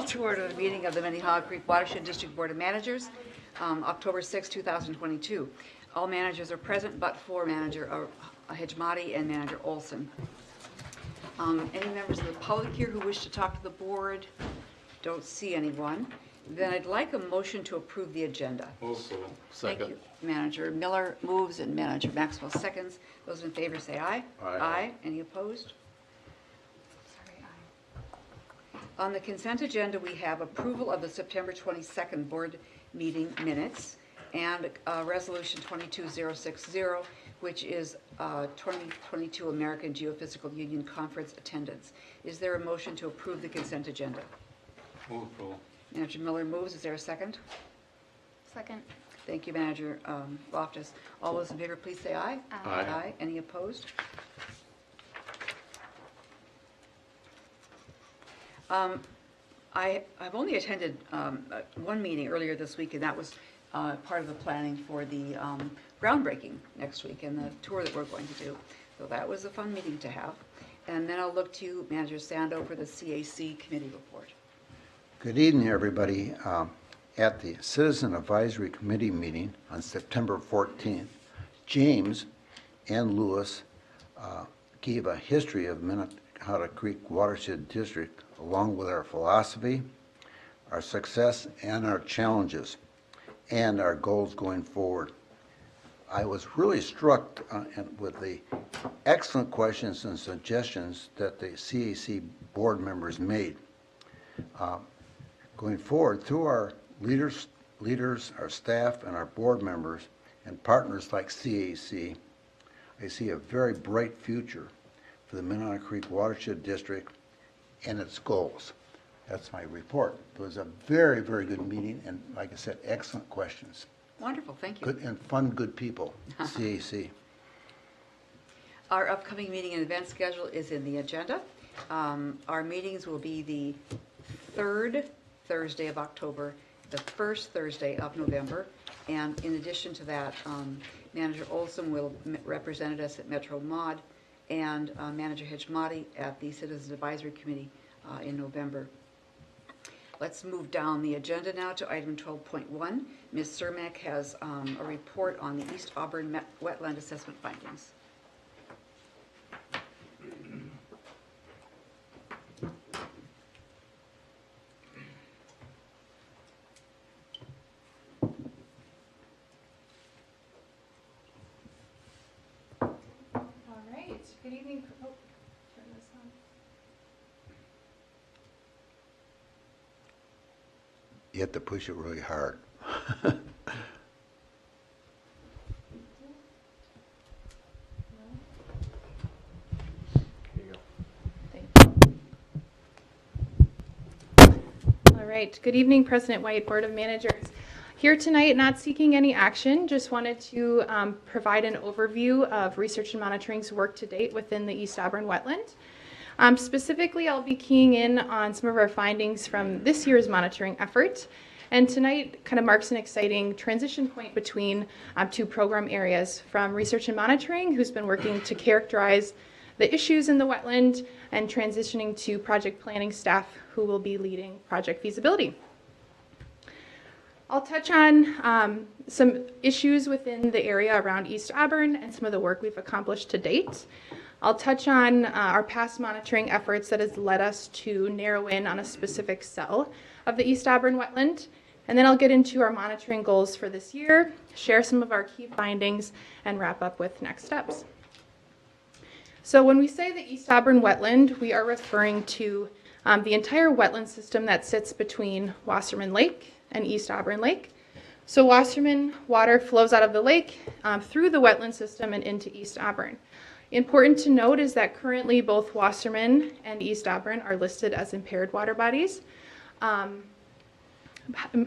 to order the meeting of the Minnehaha Creek Watershed District Board of Managers, October 6, 2022. All managers are present but for Manager Hejmati and Manager Olson. Any members of the public here who wish to talk to the board? Don't see anyone. Then I'd like a motion to approve the agenda. Also, Thank second. you. Manager Miller moves and Manager Maxwell seconds. Those in favor say aye. Aye. Any opposed? Sorry, aye. On the consent agenda, we have approval of the September 22nd board meeting minutes and Resolution 22060, which is 2022 American Geophysical Union Conference attendance. Is there a motion to approve the consent agenda? Move approval. Manager Miller moves. Is there a second? Second. Thank you, Manager Loftus. All those in favor, please say aye. Aye. Any opposed? I've only attended one meeting earlier this week, and that was part of the planning for the groundbreaking next week and the tour that we're going to do. So that was a fun meeting to have. And then I'll look to you, Manager Sando, for the CAC committee report. Good evening, everybody. At the Citizen Advisory Committee meeting on September 14th, James and Lewis gave a history of Minnehaha Creek Watershed District along with our philosophy, our success, and our challenges, and our goals going forward. I was really struck with the excellent questions and suggestions that the CAC board members made. Going forward, through our leaders, our staff, and our board members, and partners like CAC, I see a very bright future for the Minnehaha Creek Watershed District and its goals. That's my report. It was a very, very good meeting, and like I said, excellent questions. Wonderful, thank you. Good and fun, good people, CAC. Our upcoming meeting and event schedule is in the agenda. Our meetings will be the third Thursday of October, the first Thursday of November, and in addition to that, Manager Olson will represent us at Metro Mod, and Manager Hejmati at the Citizens Advisory Committee in November. Let's move down the agenda now to item 12.1. Ms. Cermak has a report on the East Auburn Wetland Assessment findings. Good evening. Oh, turn this on. You have to push it really hard. Here you go. Thank you. All right. Good evening, President White, Board of Managers. Here tonight, not seeking any action, just wanted to provide an overview of research and monitoring's work to date within the East Auburn wetland. Specifically, I'll be keying in on some of our findings from this year's monitoring effort. And tonight kind of marks an exciting transition point between two program areas, from research and monitoring, who's been working to characterize the issues in the wetland, and transitioning to project planning staff, who will be leading project feasibility. I'll touch on some issues within the area around East Auburn and some of the work we've accomplished to date. I'll touch on our past monitoring efforts that has led us to narrow in on a specific cell of the East Auburn wetland. And then I'll get into our monitoring goals for this year, share some of our key findings, and wrap up with next steps. So when we say the East Auburn wetland, we are referring to the entire wetland system that sits between Wasserman Lake and East Auburn Lake. So Wasserman water flows out of the lake through the wetland system and into East Auburn. Important to note is that currently both Wasserman and East Auburn are listed as impaired water bodies.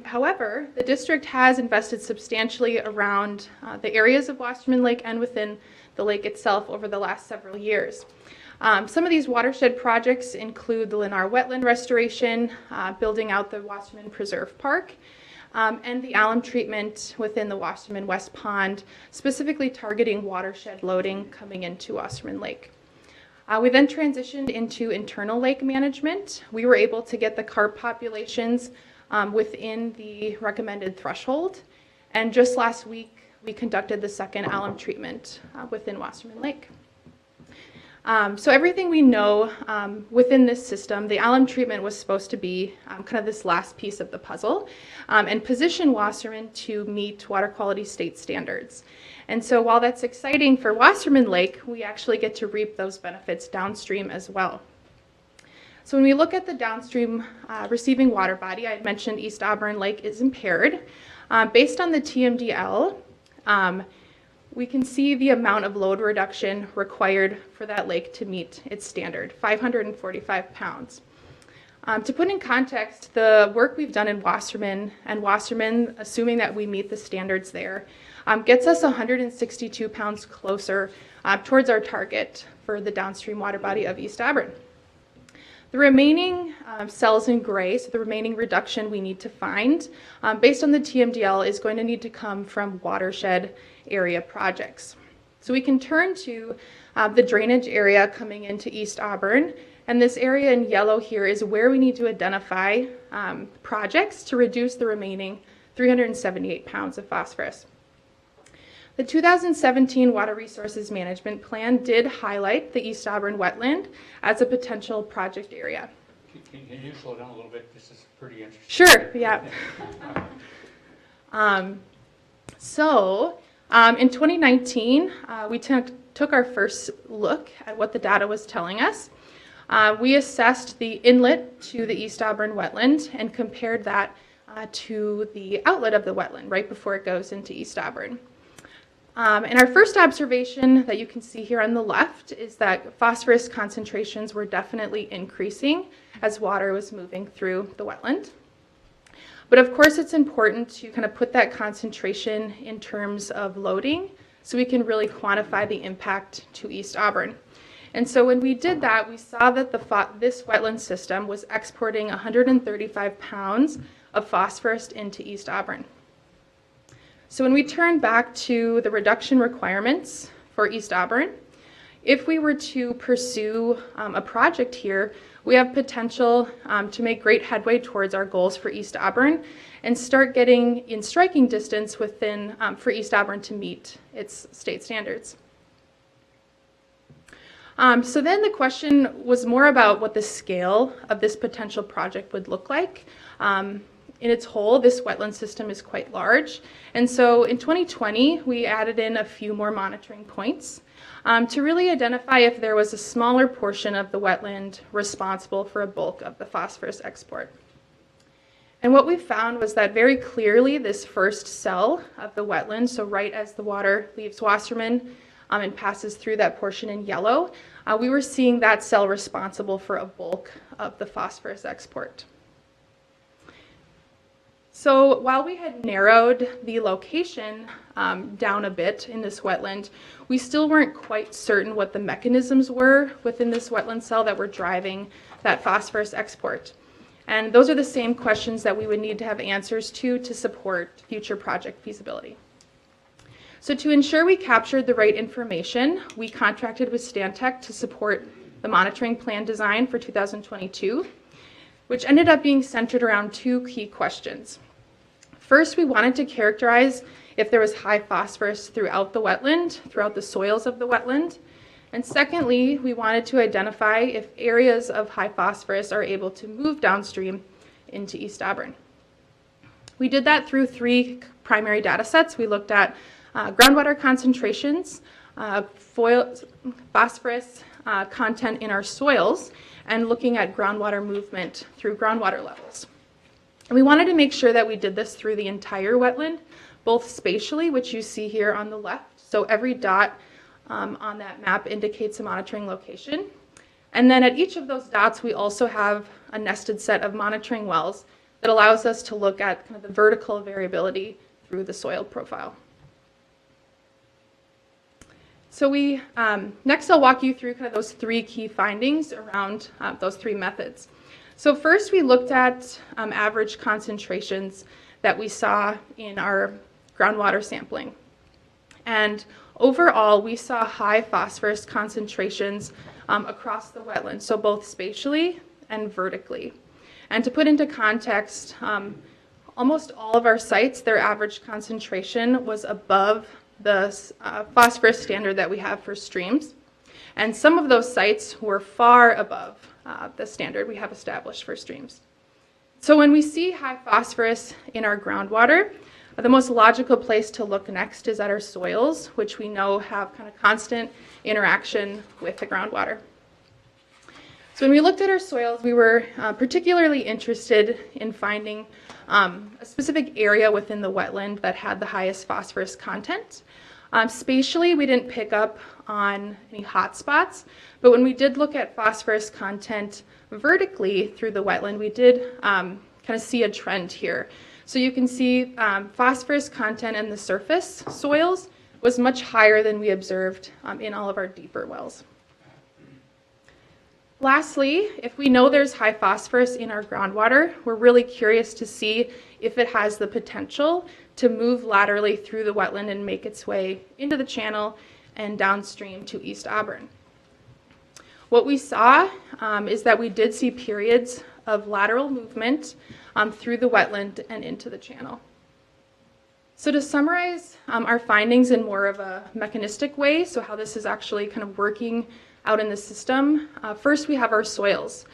However, the district has invested substantially around the areas of Wasserman Lake and within the lake itself over the last several years. Some of these watershed projects include the Lennar Wetland Restoration, building out the Wasserman Preserve Park, and the alum treatment within the Wasserman West Pond, specifically targeting watershed loading coming into Wasserman Lake. We then transitioned into internal lake management. We were able to get the carp populations within the recommended threshold. And just last week, we conducted the second alum treatment within Wasserman Lake. So everything we know within this system, the alum treatment was supposed to be kind of this last piece of the puzzle and position Wasserman to meet water quality state standards. And so while that's exciting for Wasserman Lake, we actually get to reap those benefits downstream as well. So when we look at the downstream receiving water body, I had mentioned East Auburn Lake is impaired. Based on the TMDL, we can see the amount of load reduction required for that lake to meet its standard, 545 pounds. To put in context, the work we've done in Wasserman, and Wasserman, assuming that we meet the standards there, gets us 162 pounds closer towards our target for the downstream water body of East Auburn. The remaining cells in gray, so the remaining reduction we need to find, based on the TMDL, is going to need to come from watershed area projects. So we can turn to the drainage area coming into East Auburn, and this area in yellow here is where we need to identify projects to reduce the remaining 378 pounds of phosphorus. The 2017 Water Resources Management Plan did highlight the East Auburn wetland as a potential project area. Can you slow down a little bit? This is pretty interesting. Sure, yeah. In 2019, we took our first look at what the data was telling us. We assessed the inlet to the East Auburn wetland and compared that to the outlet of the wetland right before it goes into East Auburn. And our first observation that you can see here on the left is that phosphorus concentrations were definitely increasing as water was moving through the wetland. But of course, it's important to kind of put that concentration in terms of loading so we can really quantify the impact to East Auburn. And so when we did that, we saw that this wetland system was exporting 135 pounds of phosphorus into East Auburn. So when we turn back to the reduction requirements for East Auburn, if we were to pursue a project here, we have potential to make great headway towards our goals for East Auburn and start getting in striking distance for East Auburn to meet its state standards. So then the question was more about what the scale of this potential project would look like. In its whole, this wetland system is quite large. And so in 2020, we added in a few more monitoring points to really identify if there was a smaller portion of the wetland responsible for a bulk of the phosphorus export. And what we found was that very clearly this first cell of the wetland, so right as the water leaves Wasserman and passes through that portion in yellow, we were seeing that cell responsible for a bulk of the phosphorus export. So while we had narrowed the location down a bit in this wetland, we still weren't quite certain what the mechanisms were within this wetland cell that were driving that phosphorus export. And those are the same questions that we would need to have answers to support future project feasibility. So to ensure we captured the right information, we contracted with Stantec to support the monitoring plan design for 2022, which ended up being centered around two key questions. First, we wanted to characterize if there was high phosphorus throughout the wetland, throughout the soils of the wetland. And secondly, we wanted to identify if areas of high phosphorus are able to move downstream into East Auburn. We did that through three primary data sets. We looked at groundwater concentrations, phosphorus content in our soils, and looking at groundwater movement through groundwater levels. And we wanted to make sure that we did this through the entire wetland, both spatially, which you see here on the left. So every dot on that map indicates a monitoring location. And then at each of those dots, we also have a nested set of monitoring wells that allows us to look at kind of the vertical variability through the soil profile. So next I'll walk you through kind of those three key findings around those three methods. So first we looked at average concentrations that we saw in our groundwater sampling. And overall we saw high phosphorus concentrations across the wetland, so both spatially and vertically. And to put into context, almost all of our sites, their average concentration was above the phosphorus standard that we have for streams. And some of those sites were far above the standard we have established for streams. So when we see high phosphorus in our groundwater, the most logical place to look next is at our soils, which we know have kind of constant interaction with the groundwater. So when we looked at our soils, we were particularly interested in finding a specific area within the wetland that had the highest phosphorus content. Spatially, we didn't pick up on any hot spots, but when we did look at phosphorus content vertically through the wetland, we did kind of see a trend here. So you can see phosphorus content in the surface soils was much higher than we observed in all of our deeper wells. Lastly, if we know there's high phosphorus in our groundwater, we're really curious to see if it has the potential to move laterally through the wetland and make its way into the channel and downstream to East Auburn. What we saw is that we did see periods of lateral movement through the wetland and into the channel. So to summarize our findings in more of a mechanistic way, so how this is actually kind of working out in the system, first we have our soils.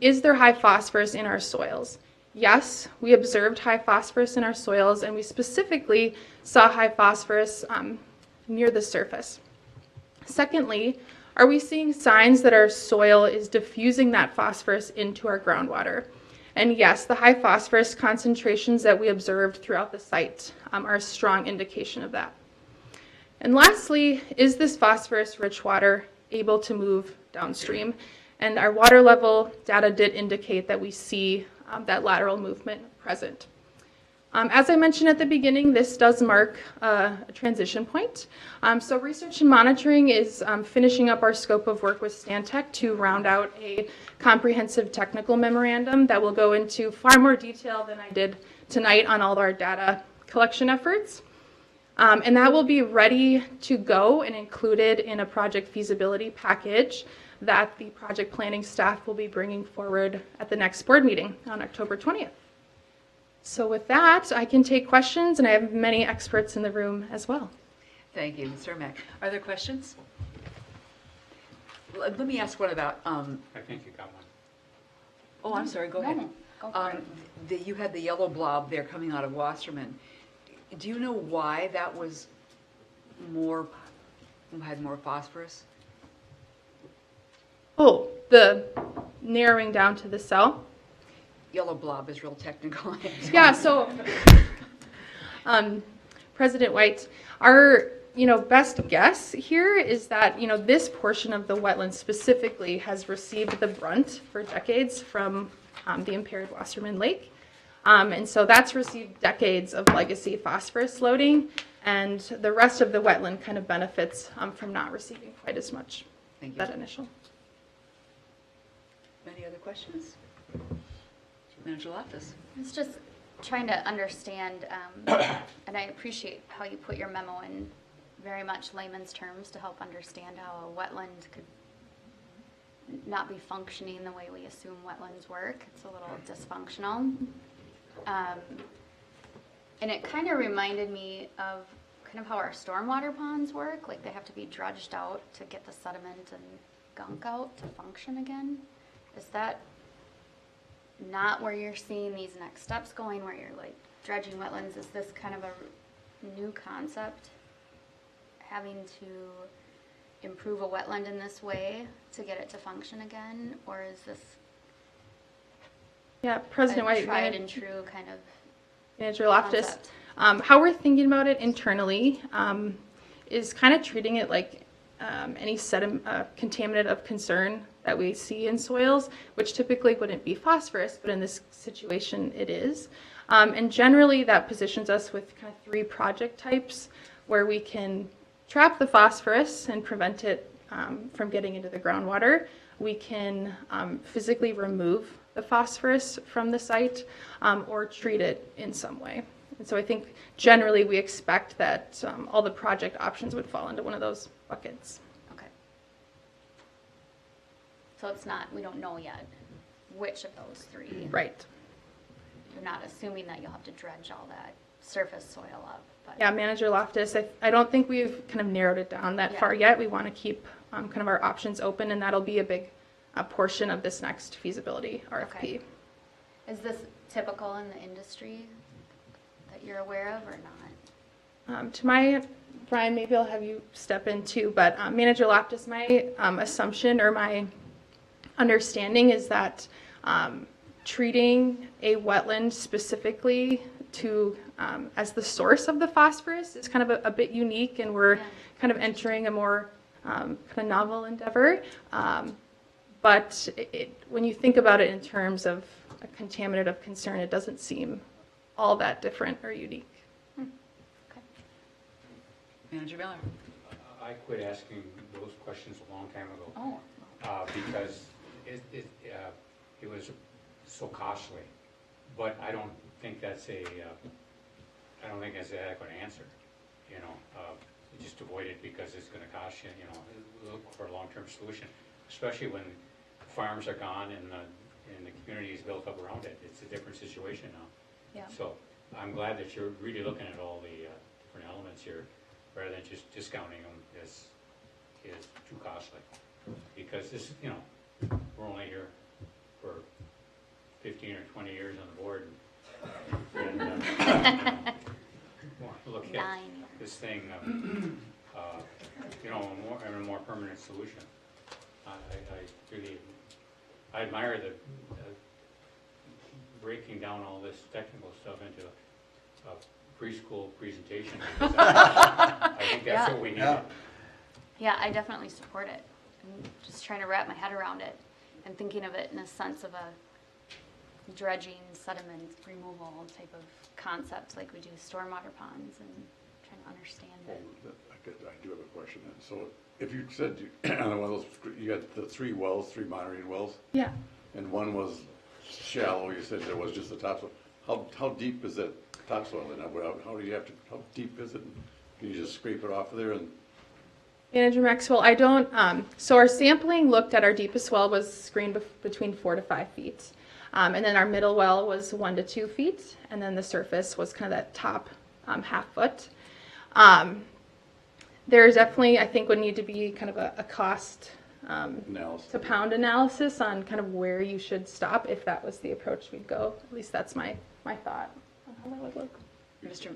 Is there high phosphorus in our soils? Yes, we observed high phosphorus in our soils, and we specifically saw high phosphorus near the surface. Secondly, are we seeing signs that our soil is diffusing that phosphorus into our groundwater? And yes, the high phosphorus concentrations that we observed throughout the site are a strong indication of that. And lastly, is this phosphorus-rich water able to move downstream? And our water level data did indicate that we see that lateral movement present. As I mentioned at the beginning, this does mark a transition point. So research and monitoring is finishing up our scope of work with Stantec to round out a comprehensive technical memorandum that will go into far more detail than I did tonight on all of our data collection efforts. And that will be ready to go and included in a project feasibility package that the project planning staff will be bringing forward at the next board meeting on October 20th. So with that, I can take questions, and I have many experts in the room as well. Thank you, Ms. Cermak. Are there questions? Let me ask one about, I think you got one. oh, I'm sorry, go ahead. No, go for it. You had the yellow blob there coming out of Wasserman. Do you know why that was had more phosphorus? Oh, the narrowing down to the cell. Yellow blob is real technical. Yeah, so President White, our best guess here is that this portion of the wetland specifically has received the brunt for decades from the impaired Wasserman Lake. And so that's received decades of legacy phosphorus loading, and the rest of the wetland kind of benefits from not receiving quite as much. Thank you. That initial. Any other questions? Manager Loftus. I was just trying to understand, and I appreciate how you put your memo in very much layman's terms to help understand how a wetland could not be functioning the way we assume wetlands work. It's a little dysfunctional. And it kind of reminded me of kind of how our stormwater ponds work. Like they have to be dredged out to get the sediment and gunk out to function again. Is that not where you're seeing these next steps going, where you're like dredging wetlands? Is this kind of a new concept, having to improve a wetland in this way to get it to function again? Or is this President White, tried and true kind of Manager Loftus, concept? how we're thinking about it internally is kind of treating it like any contaminant of concern that we see in soils, which typically wouldn't be phosphorus, but in this situation it is. And generally that positions us with kind of 3 project types where we can trap the phosphorus and prevent it from getting into the groundwater. We can physically remove the phosphorus from the site or treat it in some way. And so I think generally we expect that all the project options would fall into one of those buckets. Okay. So it's not, we don't know yet which of those three. Right. You're not assuming that you'll have to dredge all that surface soil up, but. Yeah, Manager Loftus, I don't think we've kind of narrowed it down that Yeah. far yet. We want to keep kind of our options open, and that'll be a big portion of this next feasibility RFP. Okay. Is this typical in the industry that you're aware of or not? To my, Brian, maybe I'll have you step in too, but Manager Loftus, my assumption or my understanding is that treating a wetland specifically to as the source of the phosphorus is kind of a bit unique, and we're Yeah. kind of entering a more kind of novel endeavor. But when you think about it in terms of a contaminant of concern, it doesn't seem all that different or unique. Okay. Manager Miller? I quit asking those questions a long time ago. Oh, Because it was so costly. But I don't think that's an adequate answer, you know. You just avoid it because it's gonna cost you, you know, look for a long-term solution, especially when farms are gone and the community is built up around it. It's a different situation now. yeah. So I'm glad that you're really looking at all the different elements here, rather than just discounting them as is too costly. Because this, you know, we're only here for 15 or 20 years on the board. And look at 9. this thing, you know, a more permanent solution. I admire the breaking down all this technical stuff into a preschool presentation. Because I think that's what we need. Yeah. Yeah, I definitely support it. I'm just trying to wrap my head around it and thinking of it in a sense of a dredging, sediment removal type of concept like we do stormwater ponds, and trying to understand it. I do have a question then. So if you said on one of those, you got the 3 wells, 3 monitoring wells, Yeah. and one was shallow, you said there was just the topsoil. How deep is that topsoil then? How deep is it? Can you just scrape it off of there and? Manager Maxwell, I don't, so our sampling looked at our deepest well was screened between 4 to 5 feet. And then our middle well was 1 to 2 feet. And then the surface was kind of that top half foot. There's definitely, I think, would need to be kind of a cost Analysis. to pound analysis on kind of where you should stop if that was the approach we'd go. At least that's my thought on how that would look. Mr.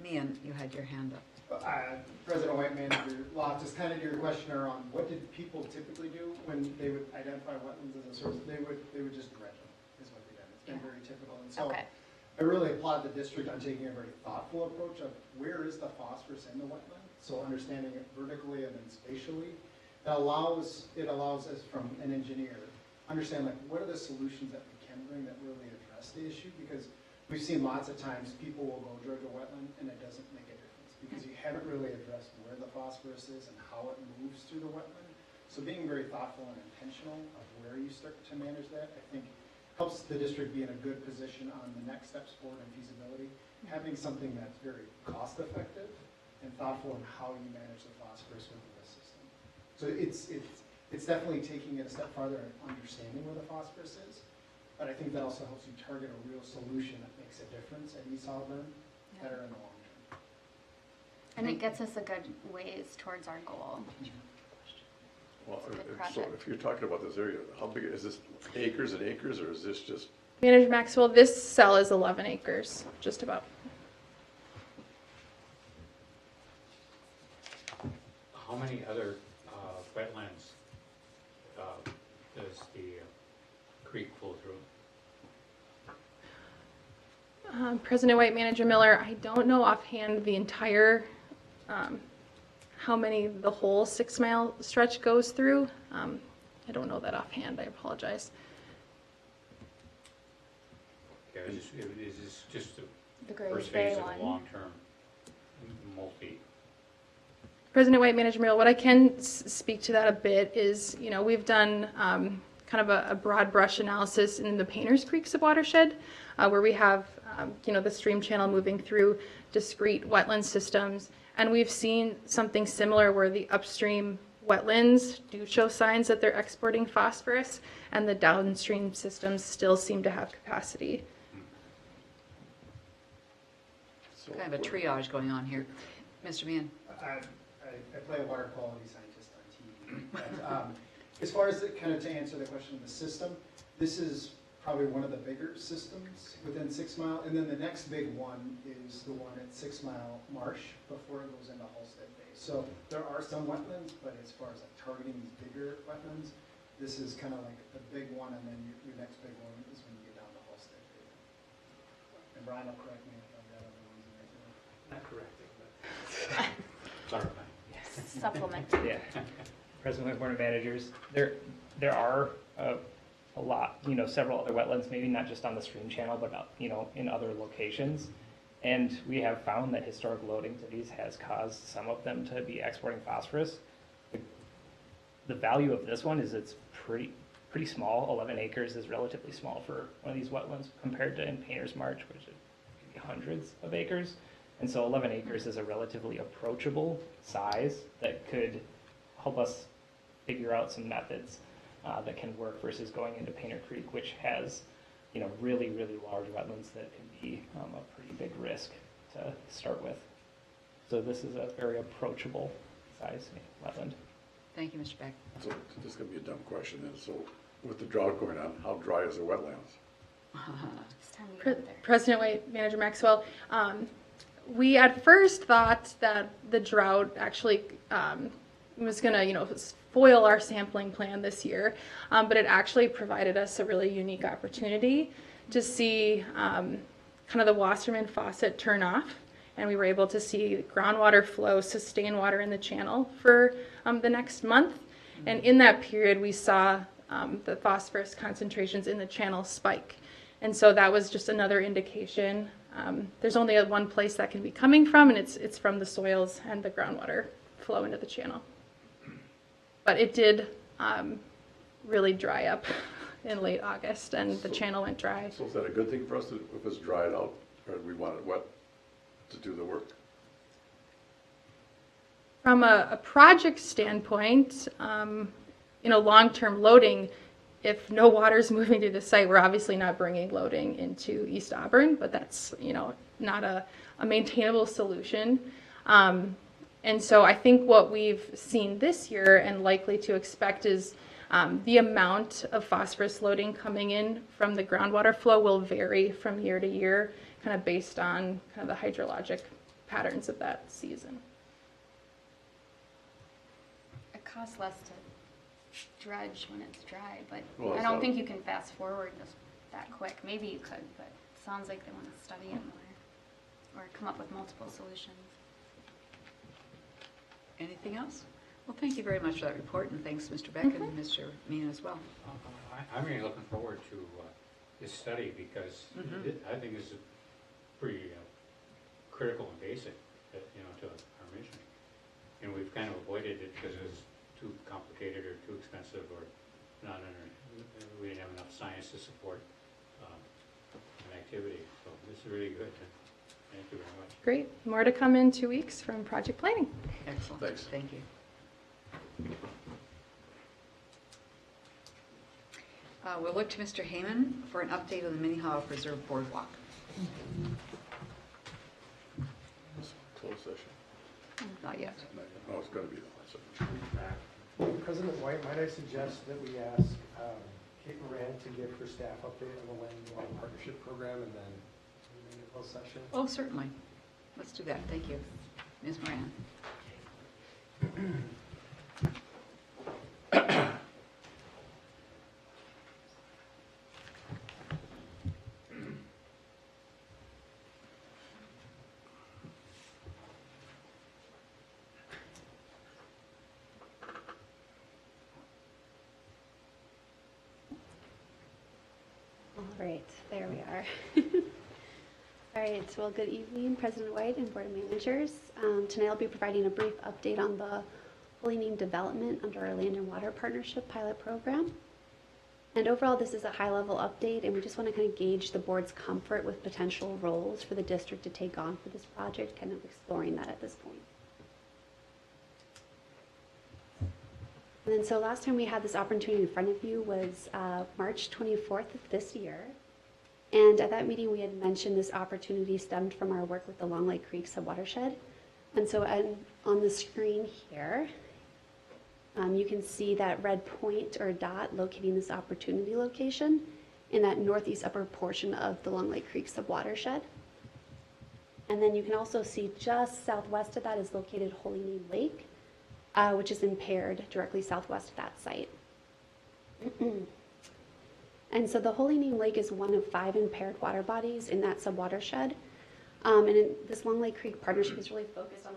Meehan, you had your hand up. President White, Manager Loftus, kind of your question around what did people typically do when they would identify wetlands as a source? They would just dredge them, is what they did. It's been very typical. And so Okay. I really applaud the district on taking a very thoughtful approach of where is the phosphorus in the wetland? So understanding it vertically and then spatially. It allows us from an engineer, understand like what are the solutions that we can bring that really address the issue? Because we've seen lots of times people will go dredge a wetland and it doesn't make a difference because you haven't really addressed where the phosphorus is and how it moves through the wetland. So being very thoughtful and intentional of where you start to manage that, I think helps the district be in a good position on the next steps forward in feasibility. Having something that's very cost effective and thoughtful in how you manage the phosphorus within the system. So it's definitely taking it a step farther and understanding where the phosphorus is. But I think that also helps you target a real solution that makes a difference at East Auburn better in the long term. And it gets us a good ways towards our goal. Well, It's a good so project. if you're talking about this area, how big, is this acres and acres, or is this just? Manager Maxwell, this cell is 11 acres, just about. How many other wetlands does the creek flow through? President White, Manager Miller, I don't know offhand the entire, how many the whole 6-mile stretch goes through. I don't know that offhand, I apologize. Yeah, is this just the The Great first Bay phase of a one. long-term multi? President White, Manager Miller, what I can speak to that a bit is, you know, we've done kind of a broad brush analysis in the Painters Creek subwatershed, where we have, you know, the stream channel moving through discrete wetland systems. And we've seen something similar where the upstream wetlands do show signs that they're exporting phosphorus, and the downstream systems still seem to have capacity. So Kind of a triage going on here. Mr. Meehan? I play a water quality scientist on TV. But, as far as kind of to answer the question of the system, this is probably one of the bigger systems within 6 Mile. And then the next big one is the one at 6 Mile Marsh before it goes into Halstead Bay. So there are some wetlands, but as far as like targeting these bigger wetlands, this is kind of like the big one, and then your next big one is when you get down to Halstead Bay. And Brian will correct me if I've got other ones in there. Not correcting, but. Clarify. Supplement. Yeah. President, Board of Managers, there are a lot, several other wetlands, maybe not just on the stream channel, but, in other locations. And we have found that historic loading to these has caused some of them to be exporting phosphorus. The value of this one is it's pretty small. 11 acres is relatively small for one of these wetlands compared to in Painter's March, which could be hundreds of acres. And so 11 acres is a relatively approachable size that could help us figure out some methods that can work versus going into Painter Creek, which has, really, really large wetlands that can be a pretty big risk to start with. So this is a very approachable size wetland. Thank you, Mr. Beck. So this is gonna be a dumb question then. So with the drought going on, how dry is the wetlands? It's time to get out there. President White, Manager Maxwell, we at first thought that the drought actually was going to, foil our sampling plan this year, but it actually provided us a really unique opportunity to see kind of the Wasserman faucet turn off, and we were able to see groundwater flow sustain water in the channel for the next month. And in that period, we saw the phosphorus concentrations in the channel spike. And so that was just another indication. There's only one place that can be coming from, and it's from the soils and the groundwater flow into the channel. But it did really dry up in late August, and the channel went dry. So is that a good thing for us if it's dried out, or do we want it wet to do the work? From a project standpoint, long-term loading, if no water's moving to the site, we're obviously not bringing loading into East Auburn, but that's, not a maintainable solution. And so I think what we've seen this year and likely to expect is the amount of phosphorus loading coming in from the groundwater flow will vary from year to year, kind of based on kind of the hydrologic patterns of that season. It costs less to dredge when it's dry, but Well, I it's don't not- think you can fast forward this that quick. Maybe you could, but it sounds like they want to study it more or come up with multiple solutions. Anything else? Well, thank you very much for that report, and thanks, Mr. Beck and Mr. Meehan as well. I'm really looking forward to this study because I think it's pretty critical and basic, to our mission. And we've kind of avoided it because it was too complicated or too expensive or we didn't have enough science to support an activity. So this is really good. Thank you very much. Great. More to come in 2 weeks from project planning. Excellent. Thanks. Thank you. We'll look to Mr. Heyman for an update on the Minnehaha Preserve Boardwalk. Closed session. Not yet. Oh, it's gonna be the closed session. President White, might I suggest that we ask Kate Moran to give her staff update on the Land and Water Partnership Program and then move into closed session? Oh, certainly. Let's do that. Thank you. Ms. Moran. All right, there we are. All right, well, good evening, President White and Board of Managers. Tonight I'll be providing a brief update on the fully named development under our Land and Water Partnership pilot program. And overall, this is a high-level update, and we just want to kind of gauge the board's comfort with potential roles for the district to take on for this project, kind of exploring that at this point. And then so last time we had this opportunity in front of you was March 24th of this year. And at that meeting, we had mentioned this opportunity stemmed from our work with the Long Lake Creek subwatershed. And so on the screen here, you can see that red point or dot locating this opportunity location in that northeast upper portion of the Long Lake Creek subwatershed. And then you can also see just southwest of that is located Holy Name Lake, which is impaired directly southwest of that site. And so the Holy Name Lake is one of 5 impaired water bodies in that subwatershed. This Long Lake Creek partnership is really focused on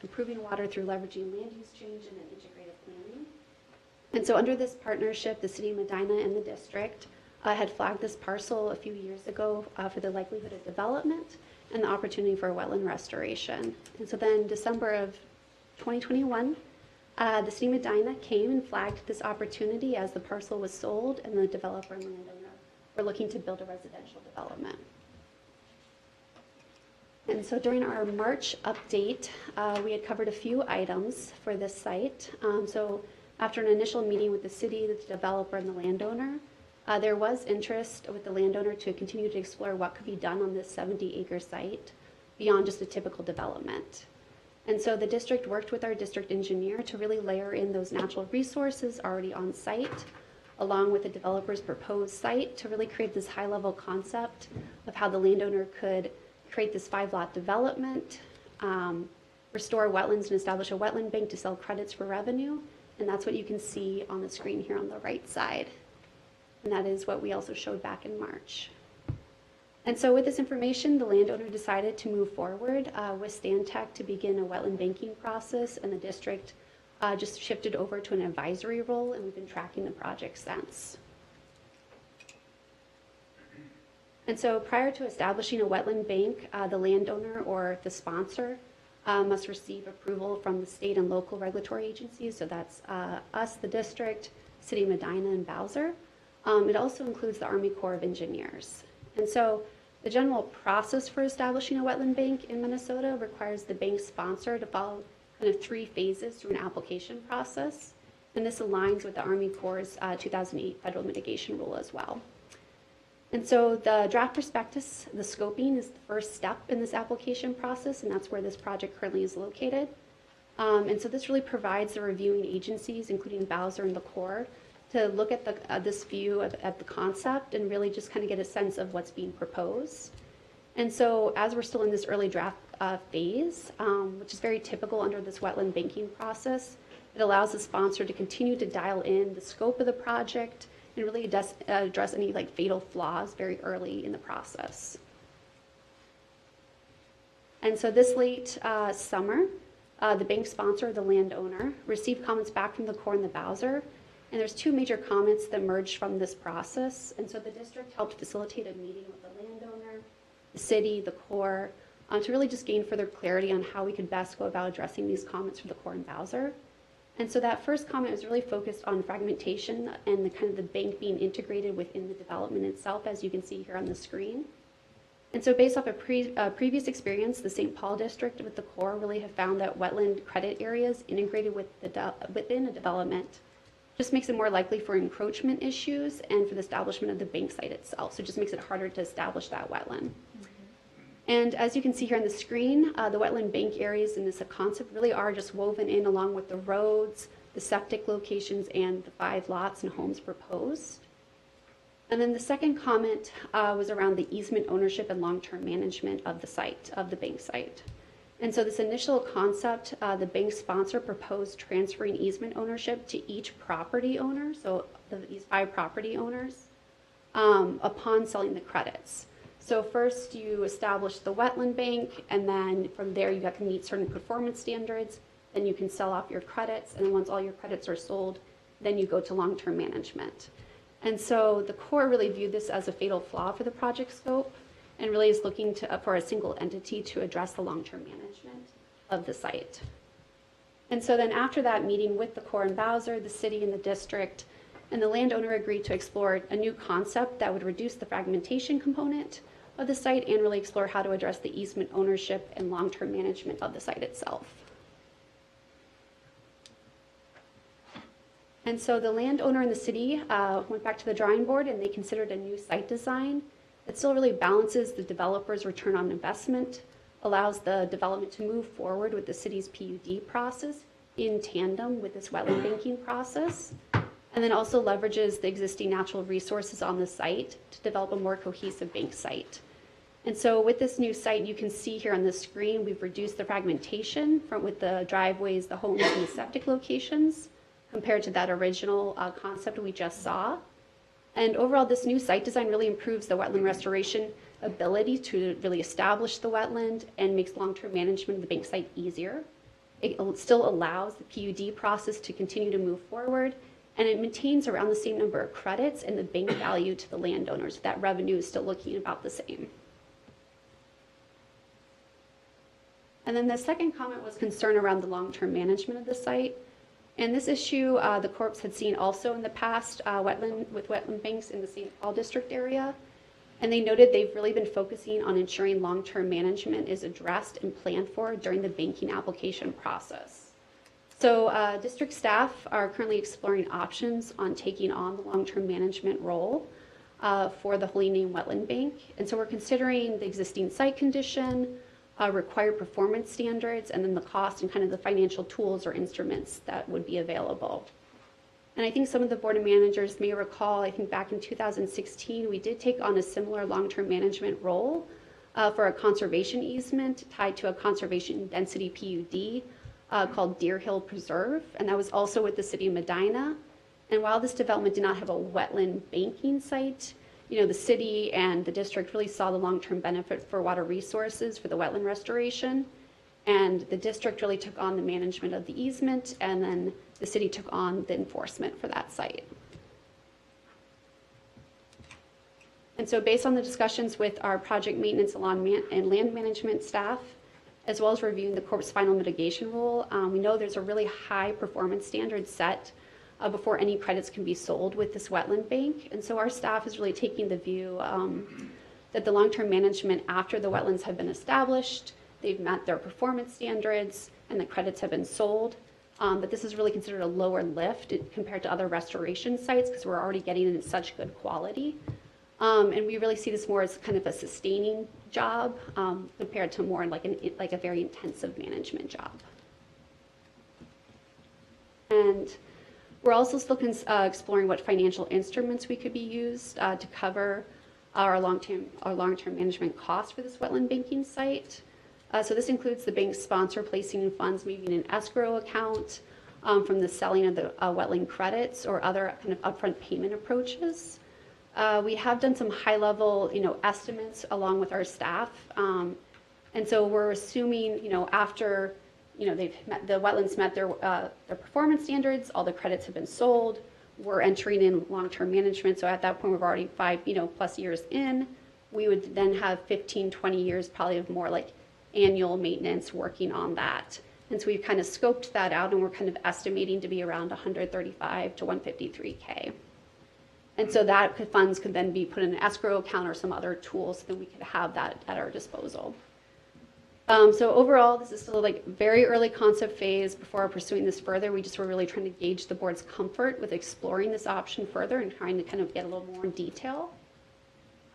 improving water through leveraging land use change and an integrated planning. And so under this partnership, the city of Medina and the district had flagged this parcel a few years ago for the likelihood of development and the opportunity for wetland restoration. And so then December of 2021, the city of Medina came and flagged this opportunity as the parcel was sold and the developer and landowner were looking to build a residential development. And so during our March update, we had covered a few items for this site. So after an initial meeting with the city, the developer, and the landowner, there was interest with the landowner to continue to explore what could be done on this 70-acre site beyond just a typical development. And so the district worked with our district engineer to really layer in those natural resources already on site, along with the developer's proposed site to really create this high-level concept of how the landowner could create this 5-lot development, restore wetlands and establish a wetland bank to sell credits for revenue. And that's what you can see on the screen here on the right side. And that is what we also showed back in March. And so with this information, the landowner decided to move forward with Stantec to begin a wetland banking process, and the district just shifted over to an advisory role, and we've been tracking the project since. And so prior to establishing a wetland bank, the landowner or the sponsor must receive approval from the state and local regulatory agencies. So that's us, the district, City of Medina, and Bowser. It also includes the Army Corps of Engineers. And so the general process for establishing a wetland bank in Minnesota requires the bank sponsor to follow kind of 3 phases through an application process. And this aligns with the Army Corps' 2008 federal mitigation rule as well. And so the draft prospectus, the scoping, is the first step in this application process, and that's where this project currently is located. And so this really provides the reviewing agencies, including Bowser and the Corps, to look at this view at the concept and really just kind of get a sense of what's being proposed. And so as we're still in this early draft phase, which is very typical under this wetland banking process, it allows the sponsor to continue to dial in the scope of the project and really address any fatal flaws very early in the process. And so this late summer, the bank sponsor, the landowner, received comments back from the Corps and the Bowser. And there's 2 major comments that emerged from this process. And so the district helped facilitate a meeting with the landowner, the city, the Corps, to really just gain further clarity on how we could best go about addressing these comments from the Corps and Bowser. And so that first comment was really focused on fragmentation and the bank being integrated within the development itself, as you can see here on the screen. And so based off a previous experience, the St. Paul district with the Corps really have found that wetland credit areas integrated within a development just makes it more likely for encroachment issues and for the establishment of the bank site itself. So it just makes it harder to establish that wetland. And as you can see here on the screen, the wetland bank areas in this concept really are just woven in along with the roads, the septic locations, and the 5 lots and homes proposed. And then the second comment was around the easement ownership and long-term management of the site, of the bank site. And so this initial concept, the bank sponsor proposed transferring easement ownership to each property owner, so these 5 property owners, upon selling the credits. So first you establish the wetland bank, and then from there you have to meet certain performance standards, then you can sell off your credits, and then once all your credits are sold, then you go to long-term management. And so the Corps really viewed this as a fatal flaw for the project scope, and really is looking for a single entity to address the long-term management of the site. And so then after that meeting with the Corps and Bowser, the city and the district, and the landowner agreed to explore a new concept that would reduce the fragmentation component of the site and really explore how to address the easement ownership and long-term management of the site itself. And so the landowner and the city went back to the drawing board and they considered a new site design that still really balances the developer's return on investment, allows the development to move forward with the city's PUD process in tandem with this wetland banking process, and then also leverages the existing natural resources on the site to develop a more cohesive bank site. And so with this new site, you can see here on the screen, we've reduced the fragmentation with the driveways, the homes, and the septic locations compared to that original concept we just saw. And overall, this new site design really improves the wetland restoration ability to really establish the wetland and makes long-term management of the bank site easier. It still allows the PUD process to continue to move forward, and it maintains around the same number of credits and the bank value to the landowners. That revenue is still looking about the same. And then the second comment was concern around the long-term management of the site. And this issue, the Corps had seen also in the past with wetland banks in the St. Paul district area. And they noted they've really been focusing on ensuring long-term management is addressed and planned for during the banking application process. So district staff are currently exploring options on taking on the long-term management role for the Holy Name Wetland Bank. And so we're considering the existing site condition, required performance standards, and then the cost and kind of the financial tools or instruments that would be available. And I think some of the board of managers may recall, I think back in 2016, we did take on a similar long-term management role for a conservation easement tied to a conservation density PUD called Deer Hill Preserve, and that was also with the city of Medina. And while this development did not have a wetland banking site, you know, the city and the district really saw the long-term benefit for water resources for the wetland restoration. And the district really took on the management of the easement, and then the city took on the enforcement for that site. And so based on the discussions with our project maintenance and land management staff, as well as reviewing the Corps' final mitigation rule, we know there's a really high performance standard set before any credits can be sold with this wetland bank. And so our staff is really taking the view that the long-term management after the wetlands have been established, they've met their performance standards, and the credits have been sold. But this is really considered a lower lift compared to other restoration sites because we're already getting it in such good quality. And we really see this more as kind of a sustaining job compared to more like a very intensive management job. And we're also still exploring what financial instruments we could be used to cover our long-term management costs for this wetland banking site. So this includes the bank's sponsor placing in funds, maybe in an escrow account from the selling of the wetland credits or other kind of upfront payment approaches. We have done some high-level, estimates along with our staff, and so we're assuming, after the wetlands met their performance standards, all the credits have been sold, we're entering in long-term management. So at that point, we're already 5 plus years in. We would then have 15, 20 years probably of more like annual maintenance working on that. And so we've kind of scoped that out, and we're kind of estimating to be around 135 to 153K. And so that funds could then be put in an escrow account or some other tools so that we could have that at our disposal. So overall, this is still like very early concept phase. Before pursuing this further, we just were really trying to gauge the board's comfort with exploring this option further and trying to kind of get a little more in detail.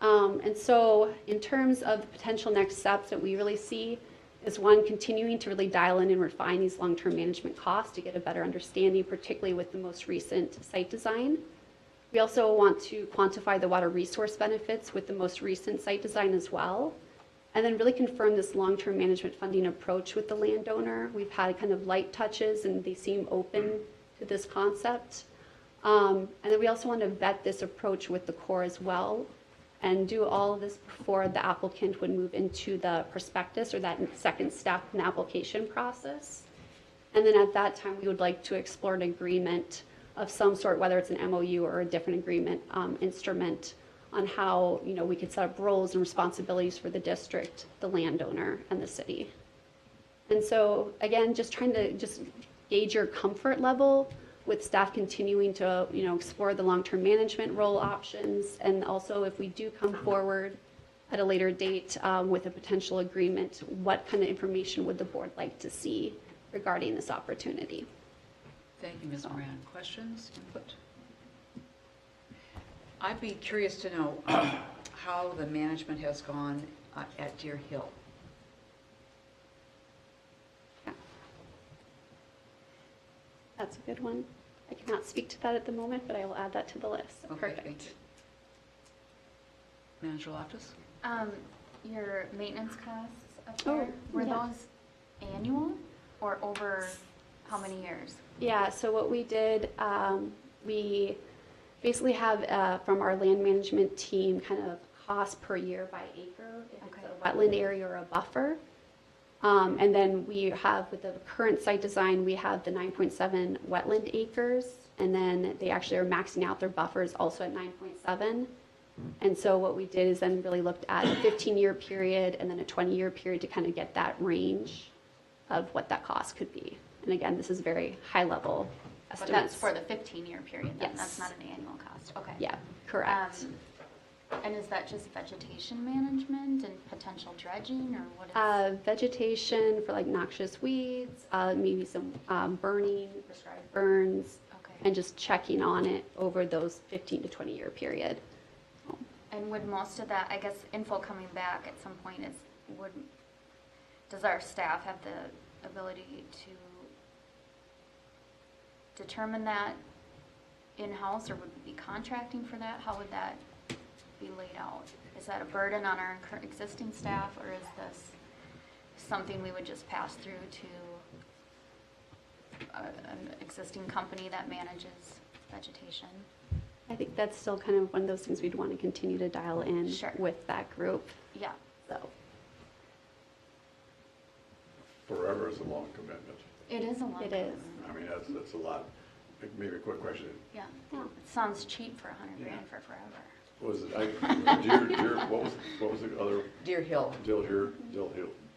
And so in terms of the potential next steps that we really see is one, continuing to really dial in and refine these long-term management costs to get a better understanding, particularly with the most recent site design. We also want to quantify the water resource benefits with the most recent site design as well. And then really confirm this long-term management funding approach with the landowner. We've had kind of light touches and they seem open to this concept. And then we also want to vet this approach with the Corps as well and do all of this before the applicant would move into the prospectus or that second step in the application process. And then at that time, we would like to explore an agreement of some sort, whether it's an MOU or a different agreement instrument on how we could set up roles and responsibilities for the district, the landowner, and the city. And so again, just trying to gauge your comfort level with staff continuing to explore the long-term management role options, and also if we do come forward at a later date with a potential agreement, what kind of information would the board like to see regarding this opportunity? Thank you, Ms. Moran. Questions, input? I'd be curious to know how the management has gone at Deer Hill. That's a good one. I cannot speak to that at the moment, but I will add that to the list. Okay, Perfect. thank you. Manager Loftus? Your maintenance costs up Oh, there, were yeah. those annual or over how many years? Yeah, so what we did, we basically have from our land management team kind of cost per year by acre, if Okay. it's a wetland area or a buffer. And then we have, with the current site design, we have the 9.7 wetland acres, and then they actually are maxing out their buffers also at 9.7. And so what we did is then really looked at a 15-year period and then a 20-year period to kind of get that range of what that cost could be. And again, this is very high-level But estimates. that's for the 15-year period then, Yes. that's not an annual cost, okay. Yeah, correct. And is that just vegetation management and potential dredging, or what is? Vegetation for like noxious weeds, maybe some burning, prescribed burns, Okay. and just checking on it over those 15 to 20-year period. And would most of that, I guess, info coming back at some point does our staff have the ability to determine that in-house, or would we be contracting for that? How would that be laid out? Is that a burden on our existing staff, or is this something we would just pass through to an existing company that manages vegetation? I think that's still kind of one of those things we'd want to continue to dial in Sure. with that group. Yeah, So, Forever is a long commitment. it is a lot. It is. I mean, that's a lot. Maybe a quick question. Yeah, Yeah. it sounds cheap for $100 grand for forever. What was it, Deer, what was the other, Deer Hill. Dill Hill?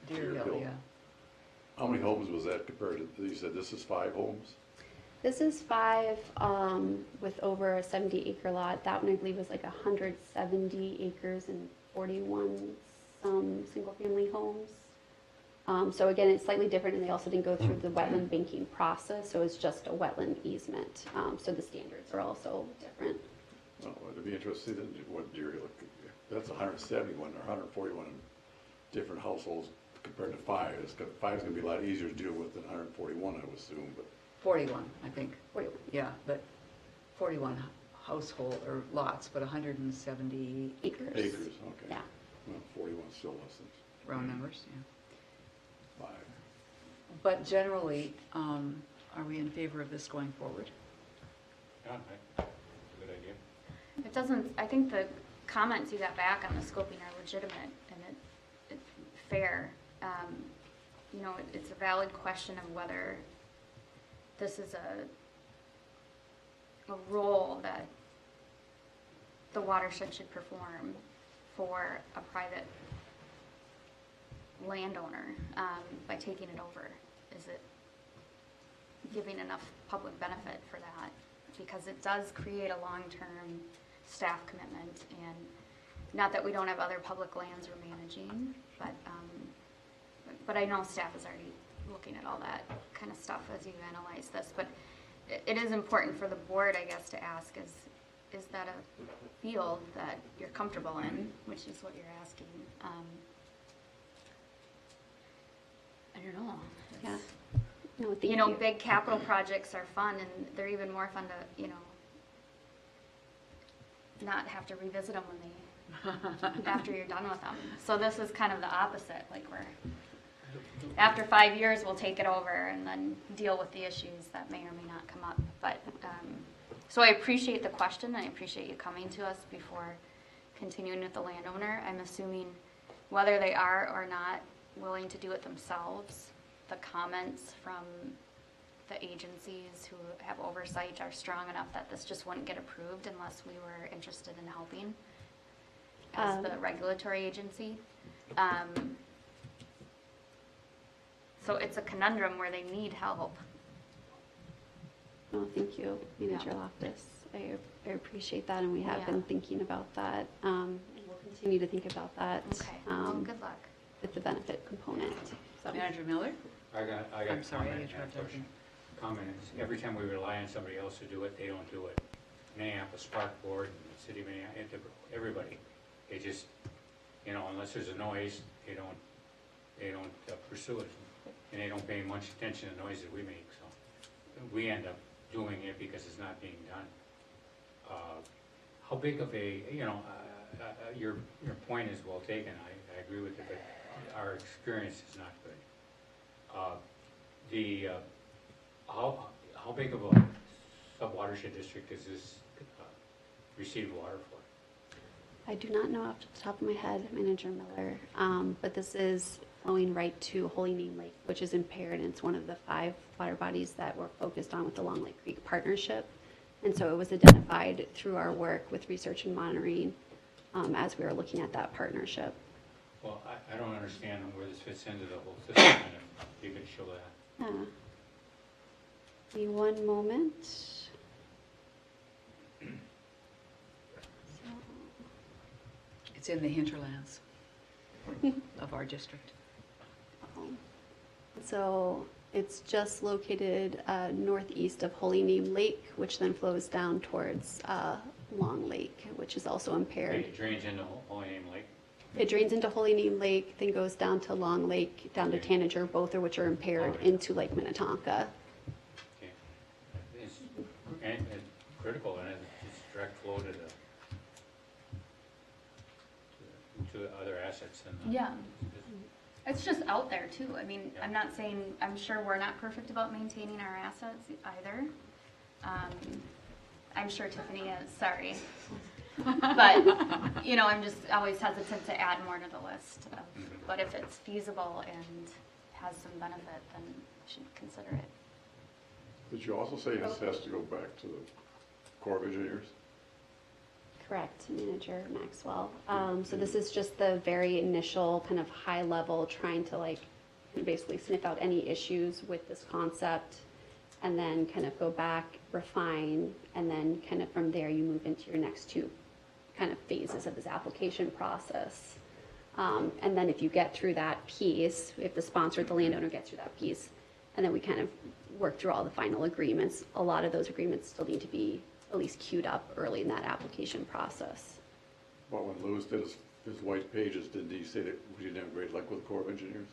Deer Hill, yeah. How many homes was that compared to, you said this is 5 homes? this is 5 with over a 70-acre lot. That one, I believe, was like 170 acres and 41 single-family homes. So again, it's slightly different, and they also didn't go through the wetland banking process, so it's just a wetland easement. So the standards are also different. Well, it'd be interesting to see what Deer Hill, that's 171 or 141 different households compared to 5. 5 is gonna be a lot easier to deal with than 141, I would assume, but. 41, I think. 41. Yeah, but 41 household or lots, but 170 Acres. Acres, okay. Yeah. Well, 41 is still less than round numbers, yeah. 5. But generally, are we in favor of this going forward? Yeah, that's a good idea. It doesn't, I think the comments you got back on the scoping are legitimate and it's fair. You know, it's a valid question of whether this is a role that the watershed should perform for a private landowner by taking it over. Is it giving enough public benefit for that? Because it does create a long-term staff commitment, and not that we don't have other public lands we're managing, but I know staff is already looking at all that kind of stuff as you analyze this, but it is important for the board, I guess, to ask, is that a field that you're comfortable in, which is what you're asking? I don't know. Yeah. No, thank You know, big capital projects are fun, and they're even more fun to, you know, not have to revisit them when they, after you're done with them. So this is kind of the opposite, like after 5 years, we'll take it over and then deal with the issues that may or may not come up. But, so I appreciate the question, I appreciate you coming to us before continuing with the landowner. I'm assuming whether they are or not willing to do it themselves, the comments from the agencies who have oversight are strong enough that this just wouldn't get approved unless we were interested in helping as the regulatory agency. So it's a conundrum where they need help. Oh, thank you, Manager Yeah. Loftus. I appreciate that, and we have Yeah. been thinking about that. And we'll continue to think about that. Okay, well, good luck. With the benefit component. So, Manager Miller? I got I'm a sorry, I comment and a interrupted. question. come and every time we rely on somebody else to do it, they don't do it. Minneapolis Park Board, and the city of Minneapolis, everybody, they just, you know, unless there's a noise, they don't pursue it. And they don't pay much attention to noise that we make, so we end up doing it because it's not being done. How big of a, you know, your point is well taken, I agree with it, but our experience is not good. How big of a sub-watershed district is this receive water for? I do not know off the top of my head, Manager Miller, but this is flowing right to Holy Name Lake, which is impaired, and it's one of the 5 water bodies that we're focused on with the Long Lake Creek Partnership. And so it was identified through our work with research and monitoring as we were looking at that partnership. Well, I don't understand where this fits into the whole system, and if you could show that. Yeah. Give me one moment. It's in the hinterlands of our district. So it's just located northeast of Holy Name Lake, which then flows down towards Long Lake, which is also impaired. It drains into Holy Name Lake. It drains into Holy Name Lake, then goes down to Long Lake, down to Tanager, both of which are impaired, into Lake Minnetonka. Okay. It's critical, and it's direct flow to the other assets. And Yeah. It's just out there too. I mean, I'm not saying, I'm sure we're not perfect about maintaining our assets either. I'm sure Tiffany is, sorry. But, you know, I'm just always hesitant to add more to the list. But if it's feasible and has some benefit, then we should consider it. Did you also say this has to go back to the Corps of Engineers? Correct, Manager Maxwell. So this is just the very initial kind of high level, trying to like basically sniff out any issues with this concept, and then kind of go back, refine, and then kind of from there you move into your next 2 kind of phases of this application process. And then if you get through that piece, if the sponsor, the landowner gets through that piece, and then we kind of work through all the final agreements, a lot of those agreements still need to be at least queued up early in that application process. But when Lewis did his white pages, didn't he say that we didn't have great luck with the Corps of Engineers?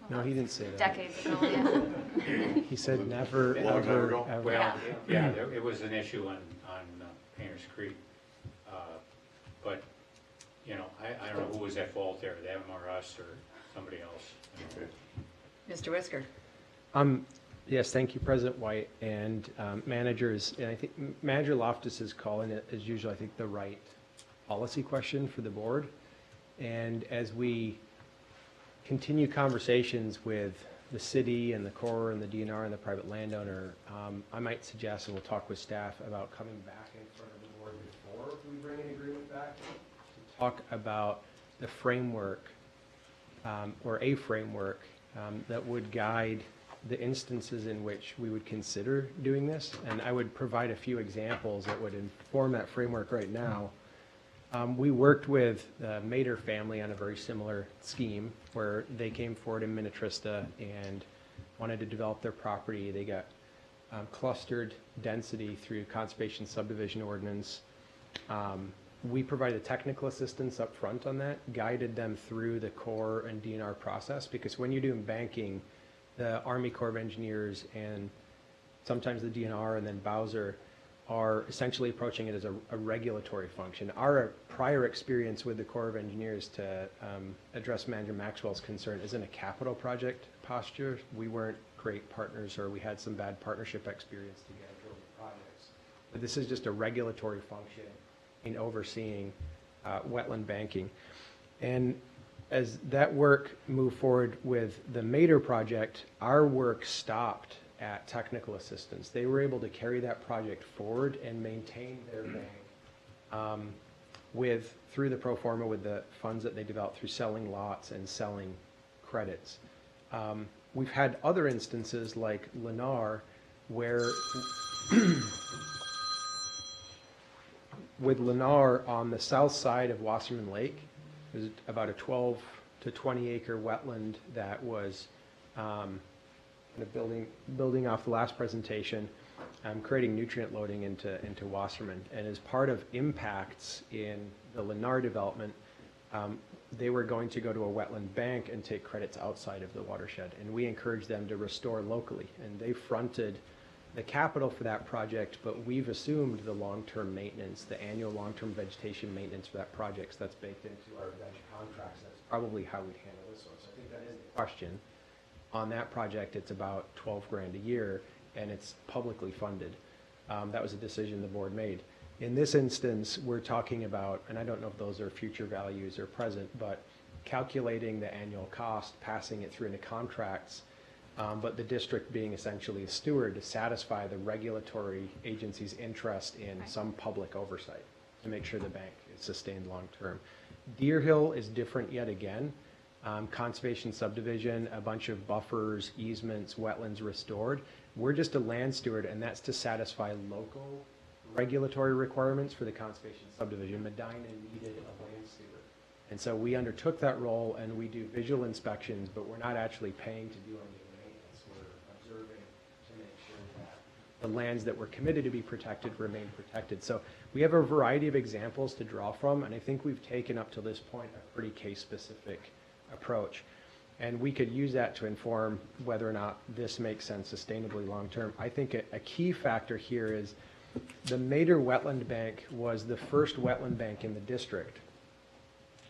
No, he didn't say that. Decades ago, yeah. He said never, A long time ever, ago? ever. Well, yeah, it was an issue on Painters Creek. But, you know, I don't know who was at fault there, them or us or somebody else. Okay. Mr. Whisker? Yes, thank you, President White and managers. And I think Manager Loftus is calling it, as usual, I think, the right policy question for the board. And as we continue conversations with the city and the Corps and the DNR and the private landowner, I might suggest, and we'll talk with staff about coming back in front of the board before we bring an agreement back to talk about the framework or a framework that would guide the instances in which we would consider doing this. And I would provide a few examples that would inform that framework right now. We worked with the Mader family on a very similar scheme where they came forward in Minnetrista and wanted to develop their property. They got clustered density through conservation subdivision ordinance. We provided technical assistance up front on that, guided them through the Corps and DNR process, because when you're doing banking, the Army Corps of Engineers and sometimes the DNR and then Bowser are essentially approaching it as a regulatory function. Our prior experience with the Corps of Engineers, to address Manager Maxwell's concern, is in a capital project posture. We weren't great partners, or we had some bad partnership experience together over projects. But this is just a regulatory function in overseeing wetland banking. And as that work moved forward with the Mader project, our work stopped at technical assistance. They were able to carry that project forward and maintain their bank through the pro forma with the funds that they developed through selling lots and selling credits. We've had other instances like Lennar where with Lennar on the south side of Wasserman Lake, there's about a 12 to 20 acre wetland that was kind of building off the last presentation, creating nutrient loading into Wasserman. And as part of impacts in the Lennar development, they were going to go to a wetland bank and take credits outside of the watershed. And we encouraged them to restore locally. And they fronted the capital for that project, but we've assumed the long-term maintenance, the annual long-term vegetation maintenance for that project. So that's baked into our veg contracts. That's probably how we'd handle this one. So I think that is the question. On that project, it's about 12 grand a year, and it's publicly funded. That was a decision the board made. In this instance, we're talking about, and I don't know if those are future values or present, but calculating the annual cost, passing it through into contracts, but the district being essentially a steward to satisfy the regulatory agency's interest in some public oversight to make sure the bank is sustained long-term. Deer Hill is different yet again. Conservation subdivision, a bunch of buffers, easements, wetlands restored. We're just a land steward, and that's to satisfy local regulatory requirements for the conservation subdivision. Medina needed a land steward. And so we undertook that role, and we do visual inspections, but we're not actually paying to do any maintenance. We're observing to make sure that the lands that were committed to be protected remain protected. So we have a variety of examples to draw from, and I think we've taken up to this point a pretty case-specific approach. And we could use that to inform whether or not this makes sense sustainably long-term. I think a key factor here is the Mader Wetland Bank was the first wetland bank in the district.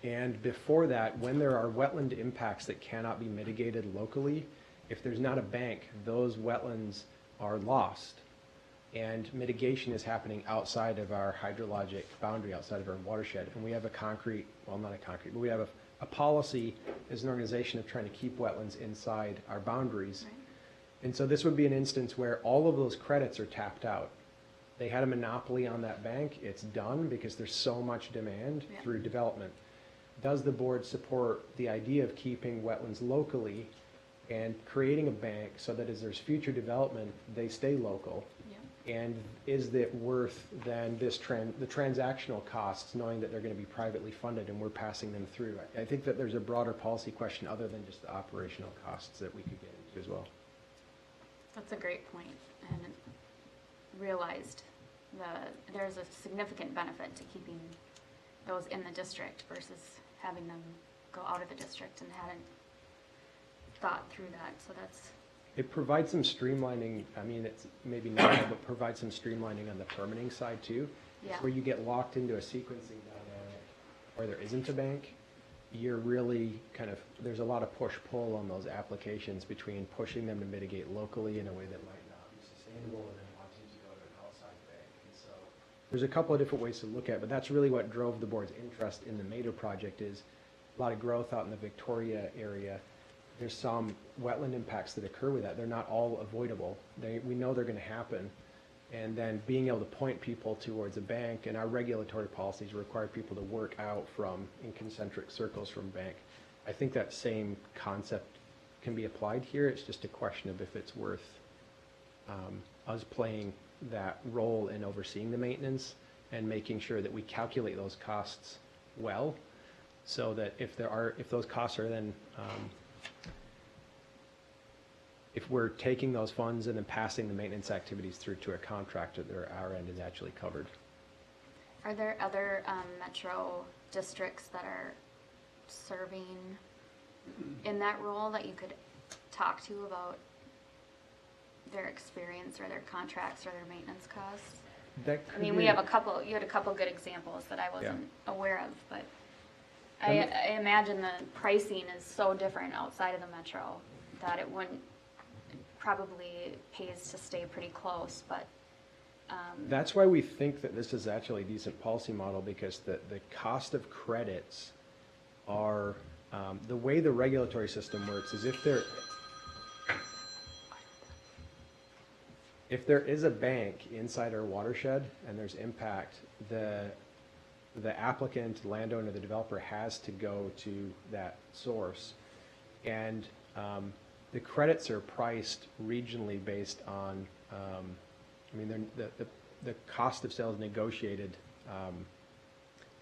And before that, when there are wetland impacts that cannot be mitigated locally, if there's not a bank, those wetlands are lost. And mitigation is happening outside of our hydrologic boundary, outside of our watershed. And we have a concrete, well, not a concrete, but we have a policy as an organization of trying to keep wetlands inside our boundaries. Right. And so this would be an instance where all of those credits are tapped out. They had a monopoly on that bank. It's done because there's so much demand through development. Does the board support the idea of keeping wetlands locally and creating a bank so that as there's future development, they stay local? And is it worth then the transactional costs, knowing that they're going to be privately funded and we're passing them through? I think that there's a broader policy question other than just the operational costs that we could get into as well. That's a great point, and realized there's a significant benefit to keeping those in the district versus having them go out of the district, and hadn't thought through that, so that's. It provides some streamlining. I mean, it's maybe not, but provides some streamlining on the permitting side too. Yeah. Where you get locked into a sequencing dynamic where there isn't a bank, you're really there's a lot of push-pull on those applications between pushing them to mitigate locally in a way that might not be sustainable and then wanting to go to an outside bank. And so there's a couple of different ways to look at it, but that's really what drove the board's interest in the Mader project is a lot of growth out in the Victoria area. There's some wetland impacts that occur with that. They're not all avoidable. We know they're going to happen. And then being able to point people towards a bank, and our regulatory policies require people to work out in concentric circles from bank. I think that same concept can be applied here. It's just a question of if it's worth us playing that role in overseeing the maintenance and making sure that we calculate those costs well, so that if those costs are then if we're taking those funds and then passing the maintenance activities through to a contractor, our end is actually covered. Are there other metro districts that are serving in that role that you could talk to about their experience or their contracts or their maintenance costs? I mean, you had a couple good examples that I wasn't aware of, but I imagine the pricing is so different outside of the metro that it probably pays to stay pretty close, but that's why we think that this is actually a decent policy model, because the cost of credits are the way the regulatory system works is if there is a bank inside our watershed and there's impact, the applicant, the landowner, the developer has to go to that source, and the credits are priced regionally based on, the cost of sales negotiated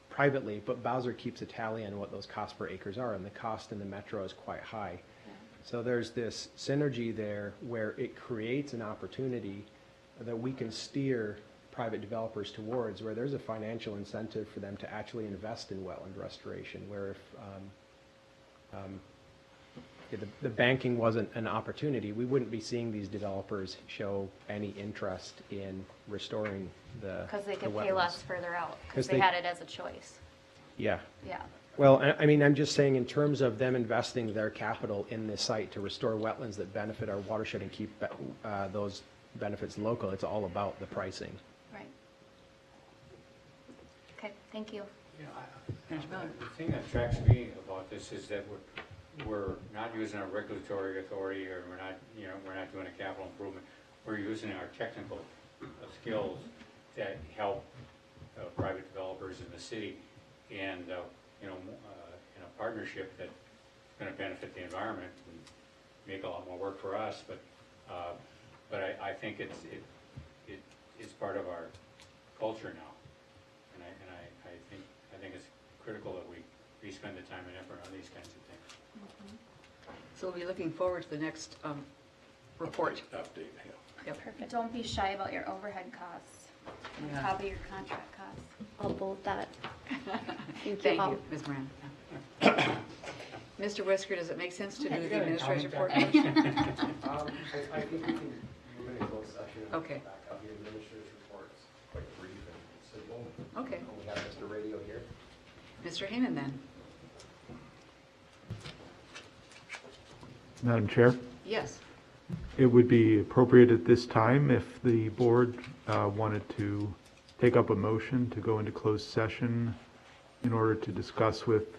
privately, but Bowser keeps a tally on what those costs per acres are, and the cost in the metro is quite high. So there's this synergy there where it creates an opportunity that we can steer private developers towards, where there's a financial incentive for them to actually invest in wetland restoration, where if the banking wasn't an opportunity, we wouldn't be seeing these developers show any interest in restoring the Because they could the pay wetlands. less further out, 'Cause because they they- had it as a choice. Yeah. Yeah. Well, I mean, I'm just saying in terms of them investing their capital in this site to restore wetlands that benefit our watershed and keep those benefits local, it's all about the pricing. Right. Okay, thank you. Manager Miller? The thing that attracts me about this is that we're not using our regulatory authority, or we're not doing a capital improvement. We're using our technical skills that help private developers in the city, and in a partnership that's going to benefit the environment and make a lot more work for us. But I think it's part of our culture now, and I think it's critical that we spend the time and effort on these kinds of things. So we'll be looking forward to the next report. Update, yeah. Yep. Perfect. Don't be shy about your overhead costs, on Yeah. top of your contract costs. I'll bold that. Thank Thank all. you, Ms. Moran. Mr. Whisker, does it make sense to do You the got any administrator's report comment, first? I think we can move into closed session. and Okay. Back up. The administrator's report is quite brief and simple. Okay. We have Mr. Radio here. Mr. Heyman, then? Madam Chair, Yes. it would be appropriate at this time if the board wanted to take up a motion to go into closed session in order to discuss with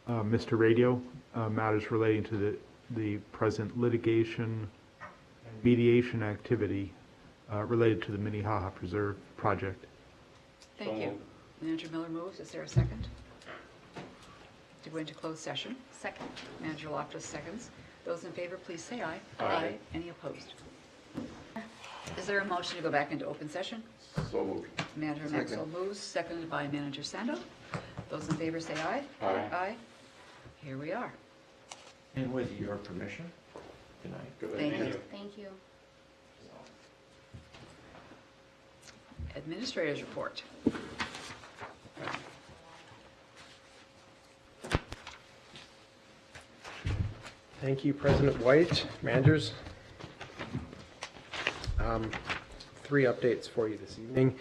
Mr. Radio matters relating to the present litigation and mediation activity related to the Minnehaha Preserve project. Thank So you. moved. Manager Miller moves. Is there a second? To go into closed session. Second. Manager Loftus seconds. Those in favor, please say aye. Aye. Any opposed? Is there a motion to go back into open session? So moved. Manager Maxwell moves, seconded by Manager Sando. Those in favor say aye. Aye. Aye. Here we are. And with your permission, good night. Good Thank idea. you. Thank you. Administrator's report. Thank you, President White, managers. 3 updates for you this evening.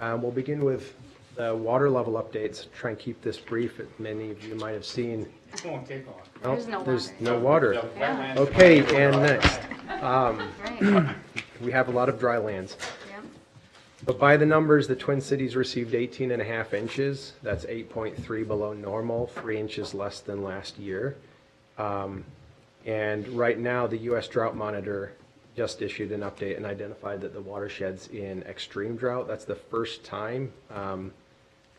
We'll begin with the water level updates. Try and keep this brief. Many of you might have seen. It won't take long. Oh, There's no there's water. no water. The wetlands- Okay, and next, Right. we have a lot of dry lands. Yep. But by the numbers, the Twin Cities received 18.5 inches. That's 8.3 below normal, 3 inches less than last year. And right now, the U.S. Drought Monitor just issued an update and identified that the watershed's in extreme drought. That's the first time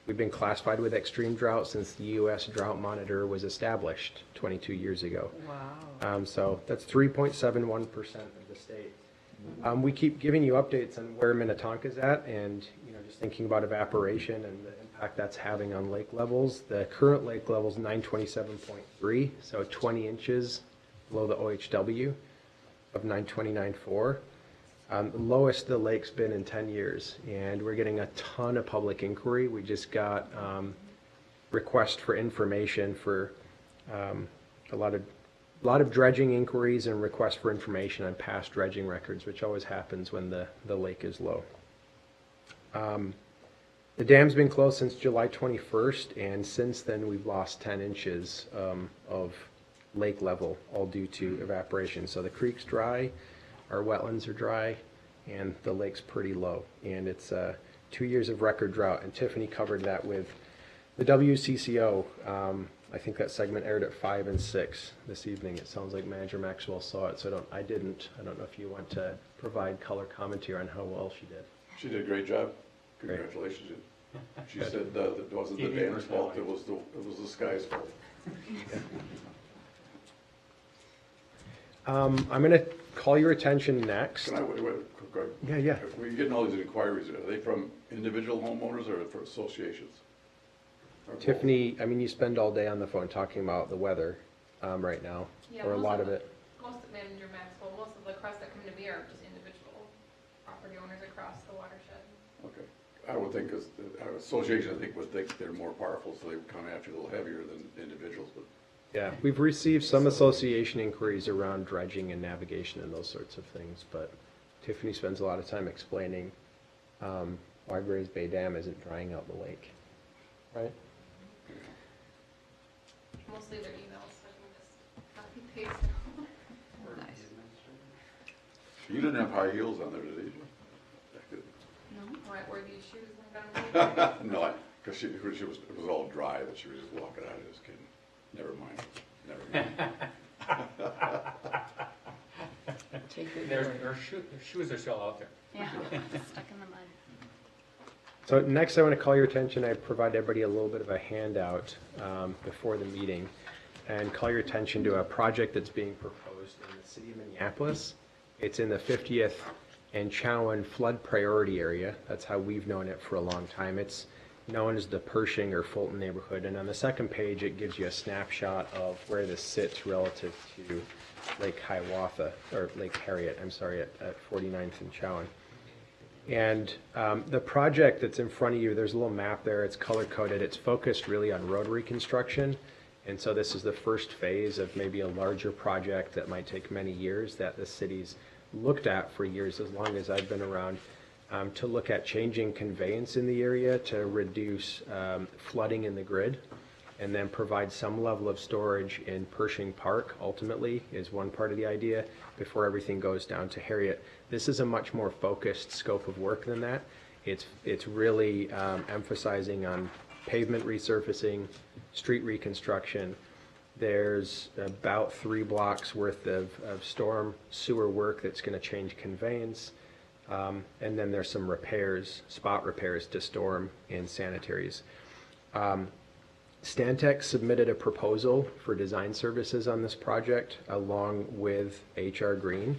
we've been classified with extreme drought since the U.S. Drought Monitor was established 22 years ago. Wow. So that's 3.71% of the state. We keep giving you updates on where Minnetonka's at, and just thinking about evaporation and the impact that's having on lake levels. The current lake level is 927.3, so 20 inches below the OHW of 929.4. The lowest the lake's been in 10 years, and we're getting a ton of public inquiry. We just got requests for information for a lot of dredging inquiries and requests for information on past dredging records, which always happens when the lake is low. The dam's been closed since July 21st, and since then we've lost 10 inches of lake level, all due to evaporation. So the creek's dry, our wetlands are dry, and the lake's pretty low. And it's 2 years of record drought, and Tiffany covered that with the WCCO. I think that segment aired at 5 and 6 this evening. It sounds like Manager Maxwell saw it, so I didn't. I don't know if you want to provide color commentary on how well she did. She did a great job. Great. Congratulations. She said that it wasn't the dam's fault, it was the sky's fault. I'm going to call your attention next. Can I, wait, quick. Yeah. We're getting all these inquiries, are they from individual homeowners or from associations? Or both? Tiffany, I mean, you spend all day on the phone talking about the weather. right now, Yeah, or a most lot of of it. Most of Manager Maxwell, most of the requests that come to me are just individual property owners across the watershed. Okay. I would think, because our association, I think, would think they're more powerful, so they would come after you a little heavier than individuals, but Yeah, we've received some association inquiries around dredging and navigation and those sorts of things, but Tiffany spends a lot of time explaining why Gray's Bay Dam isn't drying out the lake, right? Mostly their emails, so I can just copy paste them. Nice. you didn't have high heels on there, did you? No, I wore these shoes when I got them. No, because it was all dry that she was just walking out, I just kidding. Never mind, Take good Their care. shoes are still out there. Yeah, stuck in the mud. So next, I want to call your attention, I provide everybody a little bit of a handout before the meeting, and call your attention to a project that's being proposed in the city of Minneapolis. It's in the 50th and Chowan flood priority area. That's how we've known it for a long time. It's known as the Pershing or Fulton neighborhood, and on the second page, it gives you a snapshot of where this sits relative to Lake Hiawatha, or Lake Harriet, I'm sorry, at 49th and Chowan. And the project that's in front of you, there's a little map there, it's color-coded, it's focused really on road reconstruction. And so this is the first phase of maybe a larger project that might take many years that the city's looked at for years, as long as I've been around, to look at changing conveyance in the area to reduce flooding in the grid, and then provide some level of storage in Pershing Park, ultimately, is one part of the idea, before everything goes down to Harriet. This is a much more focused scope of work than that. It's really emphasizing on pavement resurfacing, street reconstruction. There's about 3 blocks worth of storm sewer work that's going to change conveyance. And then there's some repairs, spot repairs to storm and sanitaries. Stantec submitted a proposal for design services on this project along with HR Green.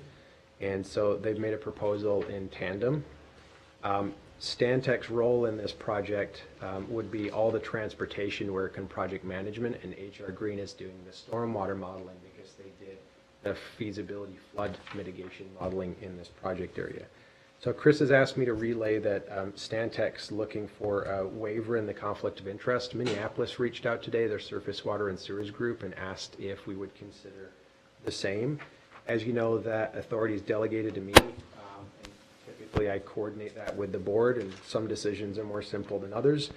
And so they've made a proposal in tandem. Stantec's role in this project would be all the transportation work and project management, and HR Green is doing the stormwater modeling because they did the feasibility flood mitigation modeling in this project area. So Chris has asked me to relay that Stantec's looking for a waiver in the conflict of interest. Minneapolis reached out today, their surface water and sewers group, and asked if we would consider the same. As you know, that authority is delegated to me. And typically I coordinate that with the board, and some decisions are more simple than others.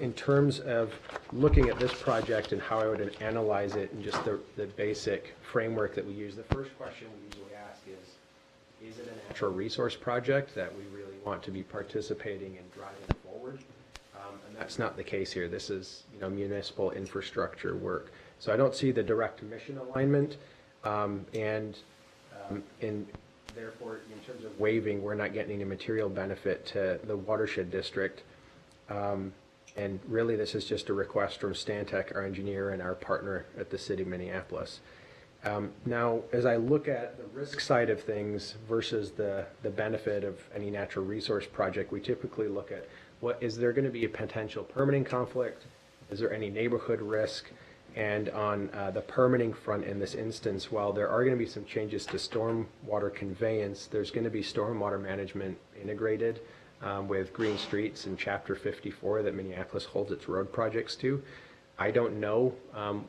In terms of looking at this project and how I would analyze it and just the basic framework that we use, the first question we usually ask is it a natural resource project that we really want to be participating in driving forward? And that's not the case here. This is, municipal infrastructure work. So I don't see the direct mission alignment, and therefore, in terms of waiving, we're not getting any material benefit to the watershed district. And really, this is just a request from Stantec, our engineer, and our partner at the city of Minneapolis. Now, as I look at the risk side of things versus the benefit of any natural resource project, we typically look at is there going to be a potential permitting conflict? Is there any neighborhood risk? And on the permitting front in this instance, while there are going to be some changes to stormwater conveyance, there's going to be stormwater management integrated with Green Streets in Chapter 54 that Minneapolis holds its road projects to. I don't know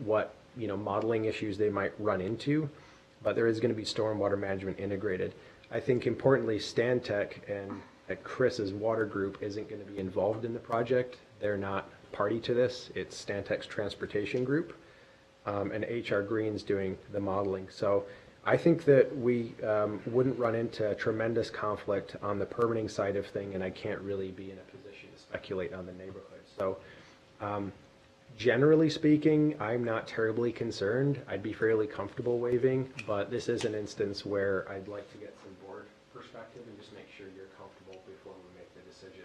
what modeling issues they might run into, but there is going to be stormwater management integrated. I think importantly, Stantec and Chris's water group isn't going to be involved in the project. They're not party to this. It's Stantec's transportation group, and HR Green's doing the modeling. So I think that we wouldn't run into tremendous conflict on the permitting side of thing, and I can't really be in a position to speculate on the neighborhood. So generally speaking, I'm not terribly concerned. I'd be fairly comfortable waiving, but this is an instance where I'd like to get some board perspective and just make sure you're comfortable before we make the decision.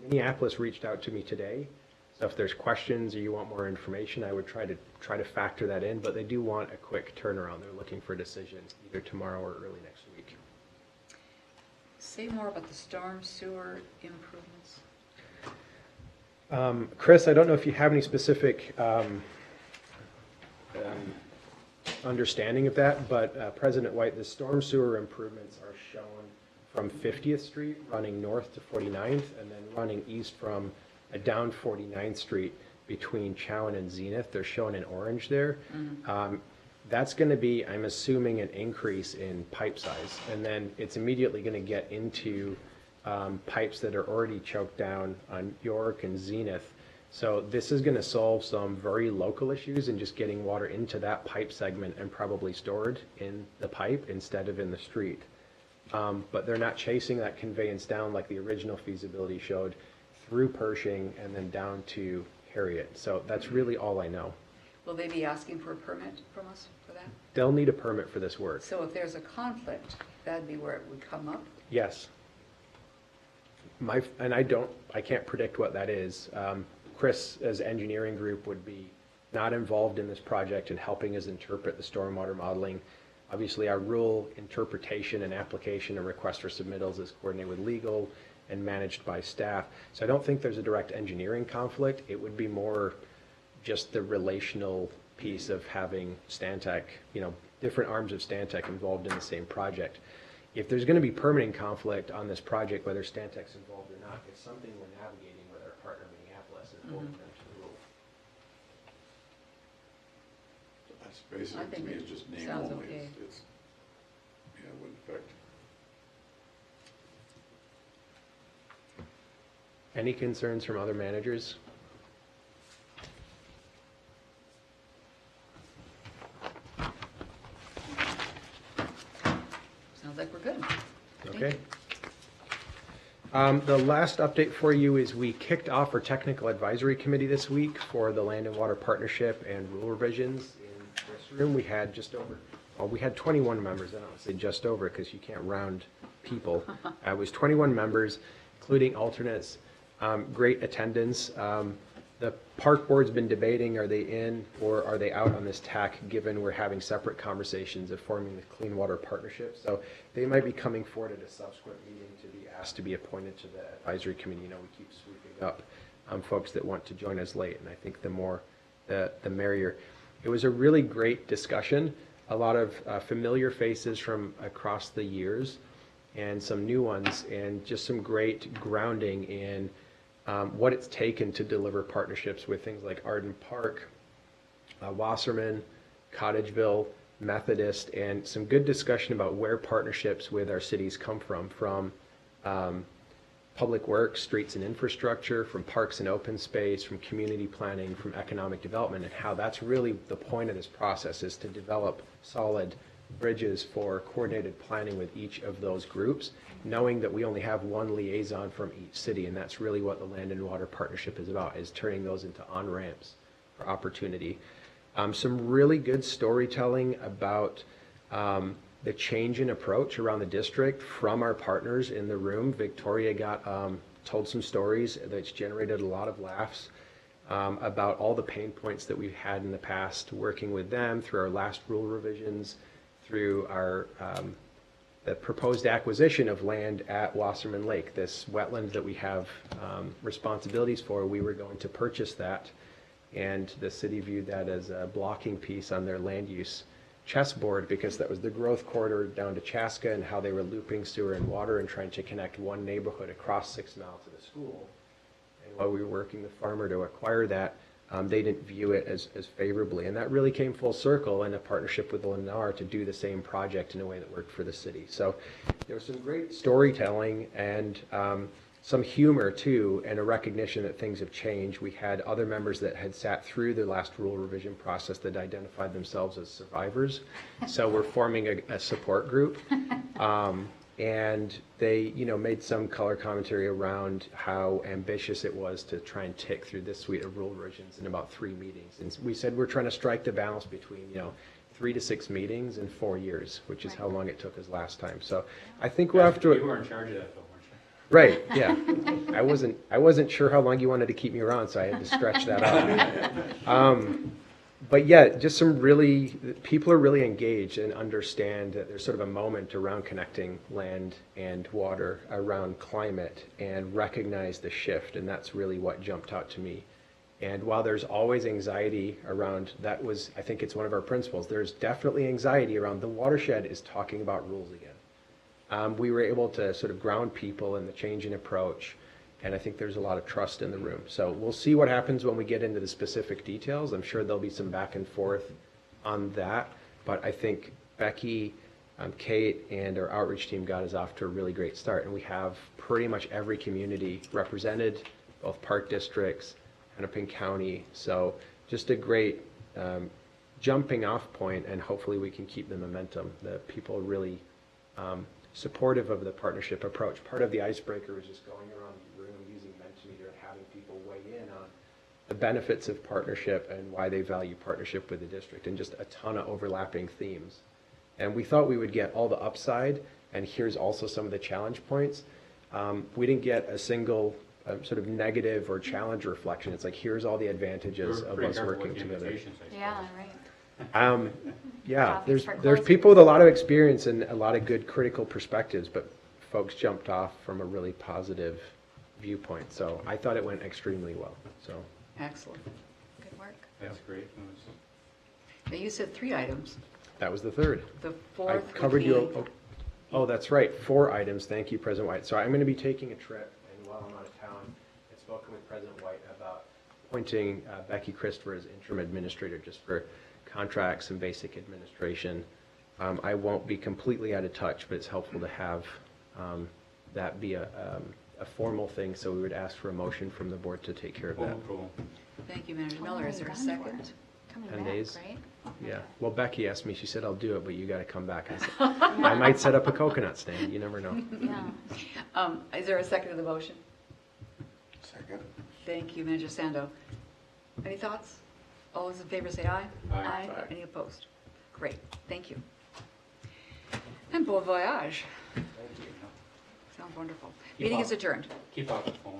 Minneapolis reached out to me today, so if there's questions or you want more information, I would try to factor that in, but they do want a quick turnaround. They're looking for a decision either tomorrow or early next week. Say more about the storm sewer improvements. Chris, I don't know if you have any specific understanding of that, but President White, the storm sewer improvements are shown from 50th Street, running north to 49th, and then running east from down 49th Street between Chowan and Zenith. They're shown in orange there. That's going to be, I'm assuming, an increase in pipe size, and then it's immediately going to get into pipes that are already choked down on York and Zenith. So this is going to solve some very local issues and just getting water into that pipe segment and probably stored in the pipe instead of in the street. But they're not chasing that conveyance down like the original feasibility showed through Pershing and then down to Harriet. So that's really all I know. Will they be asking for a permit from us for that? They'll need a permit for this work. So if there's a conflict, that'd be where it would come up? Yes. And I can't predict what that is. Chris, as engineering group, would be not involved in this project and helping us interpret the stormwater modeling. Obviously, our rule interpretation and application and request for submittals is coordinated with legal and managed by staff. So I don't think there's a direct engineering conflict. It would be more just the relational piece of having Stantec, different arms of Stantec involved in the same project. If there's going to be permitting conflict on this project, whether Stantec's involved or not, it's something we're navigating with our partner Minneapolis and holding them to the rule. That's basically, I to think me, it it's just name sounds only. okay. It's, it wouldn't affect. Any concerns from other managers? Sounds like we're good. Thank Okay. you. The last update for you is we kicked off our technical advisory committee this week for the Land and Water Partnership and rule revisions. In this room, we had we had 21 members. I don't want to say just over because you can't round people. It was 21 members, including alternates. Great attendance. The park board's been debating, are they in or are they out on this TAC, given we're having separate conversations of forming the Clean Water Partnership. So they might be coming forward at a subsequent meeting to be asked to be appointed to the advisory committee. We keep sweeping up folks that want to join us late, and I think the more, the merrier. It was a really great discussion, a lot of familiar faces from across the years and some new ones, and just some great grounding in what it's taken to deliver partnerships with things like Arden Park, Wasserman, Cottageville, Methodist, and some good discussion about where partnerships with our cities come from public works, streets and infrastructure, from parks and open space, from community planning, from economic development, and how that's really the point of this process, is to develop solid bridges for coordinated planning with each of those groups, knowing that we only have one liaison from each city, and that's really what the Land and Water Partnership is about, is turning those into on-ramps for opportunity. Some really good storytelling about the change in approach around the district from our partners in the room. Victoria told some stories that's generated a lot of laughs about all the pain points that we've had in the past working with them through our last rule revisions, through our the proposed acquisition of land at Wasserman Lake, this wetland that we have responsibilities for. We were going to purchase that, and the city viewed that as a blocking piece on their land use chessboard, because that was the growth corridor down to Chaska and how they were looping sewer and water and trying to connect one neighborhood across 6 miles to the school. And while we were working with Farmer to acquire that, they didn't view it as favorably. And that really came full circle in a partnership with Lennar to do the same project in a way that worked for the city. So there was some great storytelling and some humor too, and a recognition that things have changed. We had other members that had sat through the last rule revision process that identified themselves as survivors. So we're forming a support group. And they, made some color commentary around how ambitious it was to try and tick through this suite of rule revisions in about 3 meetings. And we said we're trying to strike the balance between, 3 to 6 meetings in 4 years, which is how long it took us last time. So I think we're off to You were in charge of that, though, weren't you? Right, yeah. I wasn't sure how long you wanted to keep me around, so I had to stretch that out. But yeah, just people are really engaged and understand that there's sort of a moment around connecting land and water around climate and recognize the shift. And that's really what jumped out to me And while there's always anxiety around, that was, I think it's one of our principles, there's definitely anxiety around the watershed is talking about rules again. We were able to sort of ground people in the change in approach, and I think there's a lot of trust in the room. So we'll see what happens when we get into the specific details. I'm sure there'll be some back and forth on that, but I think Becky, Kate, and our outreach team got us off to a really great start, and we have pretty much every community represented, both park districts, Hennepin County, so just a great jumping off point, and hopefully we can keep the momentum. The people are really supportive of the partnership approach. Part of the icebreaker was just going around the room using Mentimeter and having people weigh in on the benefits of partnership and why they value partnership with the district, and just a ton of overlapping themes. And we thought we would get all the upside, and here's also some of the challenge points. We didn't get a single sort of negative or challenge reflection. It's like, here's all the advantages of us working together. Yeah, right. Yeah, Copies for there's closings. people with a lot of experience and a lot of good critical perspectives, but folks jumped off from a really positive viewpoint. So I thought it went extremely well, so. Excellent. Good work. That's great news. Now, you said 3 items. That was the third. The I fourth would covered be... you. Oh, that's right, 4 items. Thank you, President White. So I'm going to be taking a trip, and while I'm out of town, I've spoken with President White about appointing Becky Christopher as interim administrator just for contracts and basic administration. I won't be completely out of touch, but it's helpful to have that be a formal thing, so we would ask for a motion from the board to take care of that. Approval. Thank you, Manager How Miller. long Is are there a you gone for? second? Coming 10 back, days. right? Yeah, well, Becky asked me, she said, I'll do it, but you got to come back. I said, I might set up a coconut stand, you never know. Yeah. Is there a second to the motion? Second. Thank you, Manager Sando. Any thoughts? All those in favor say aye. Aye. Aye. Any opposed? Great, thank you. And bon voyage. Thank you. Sounds wonderful. Keep Meeting up. is adjourned. Keep off the phone.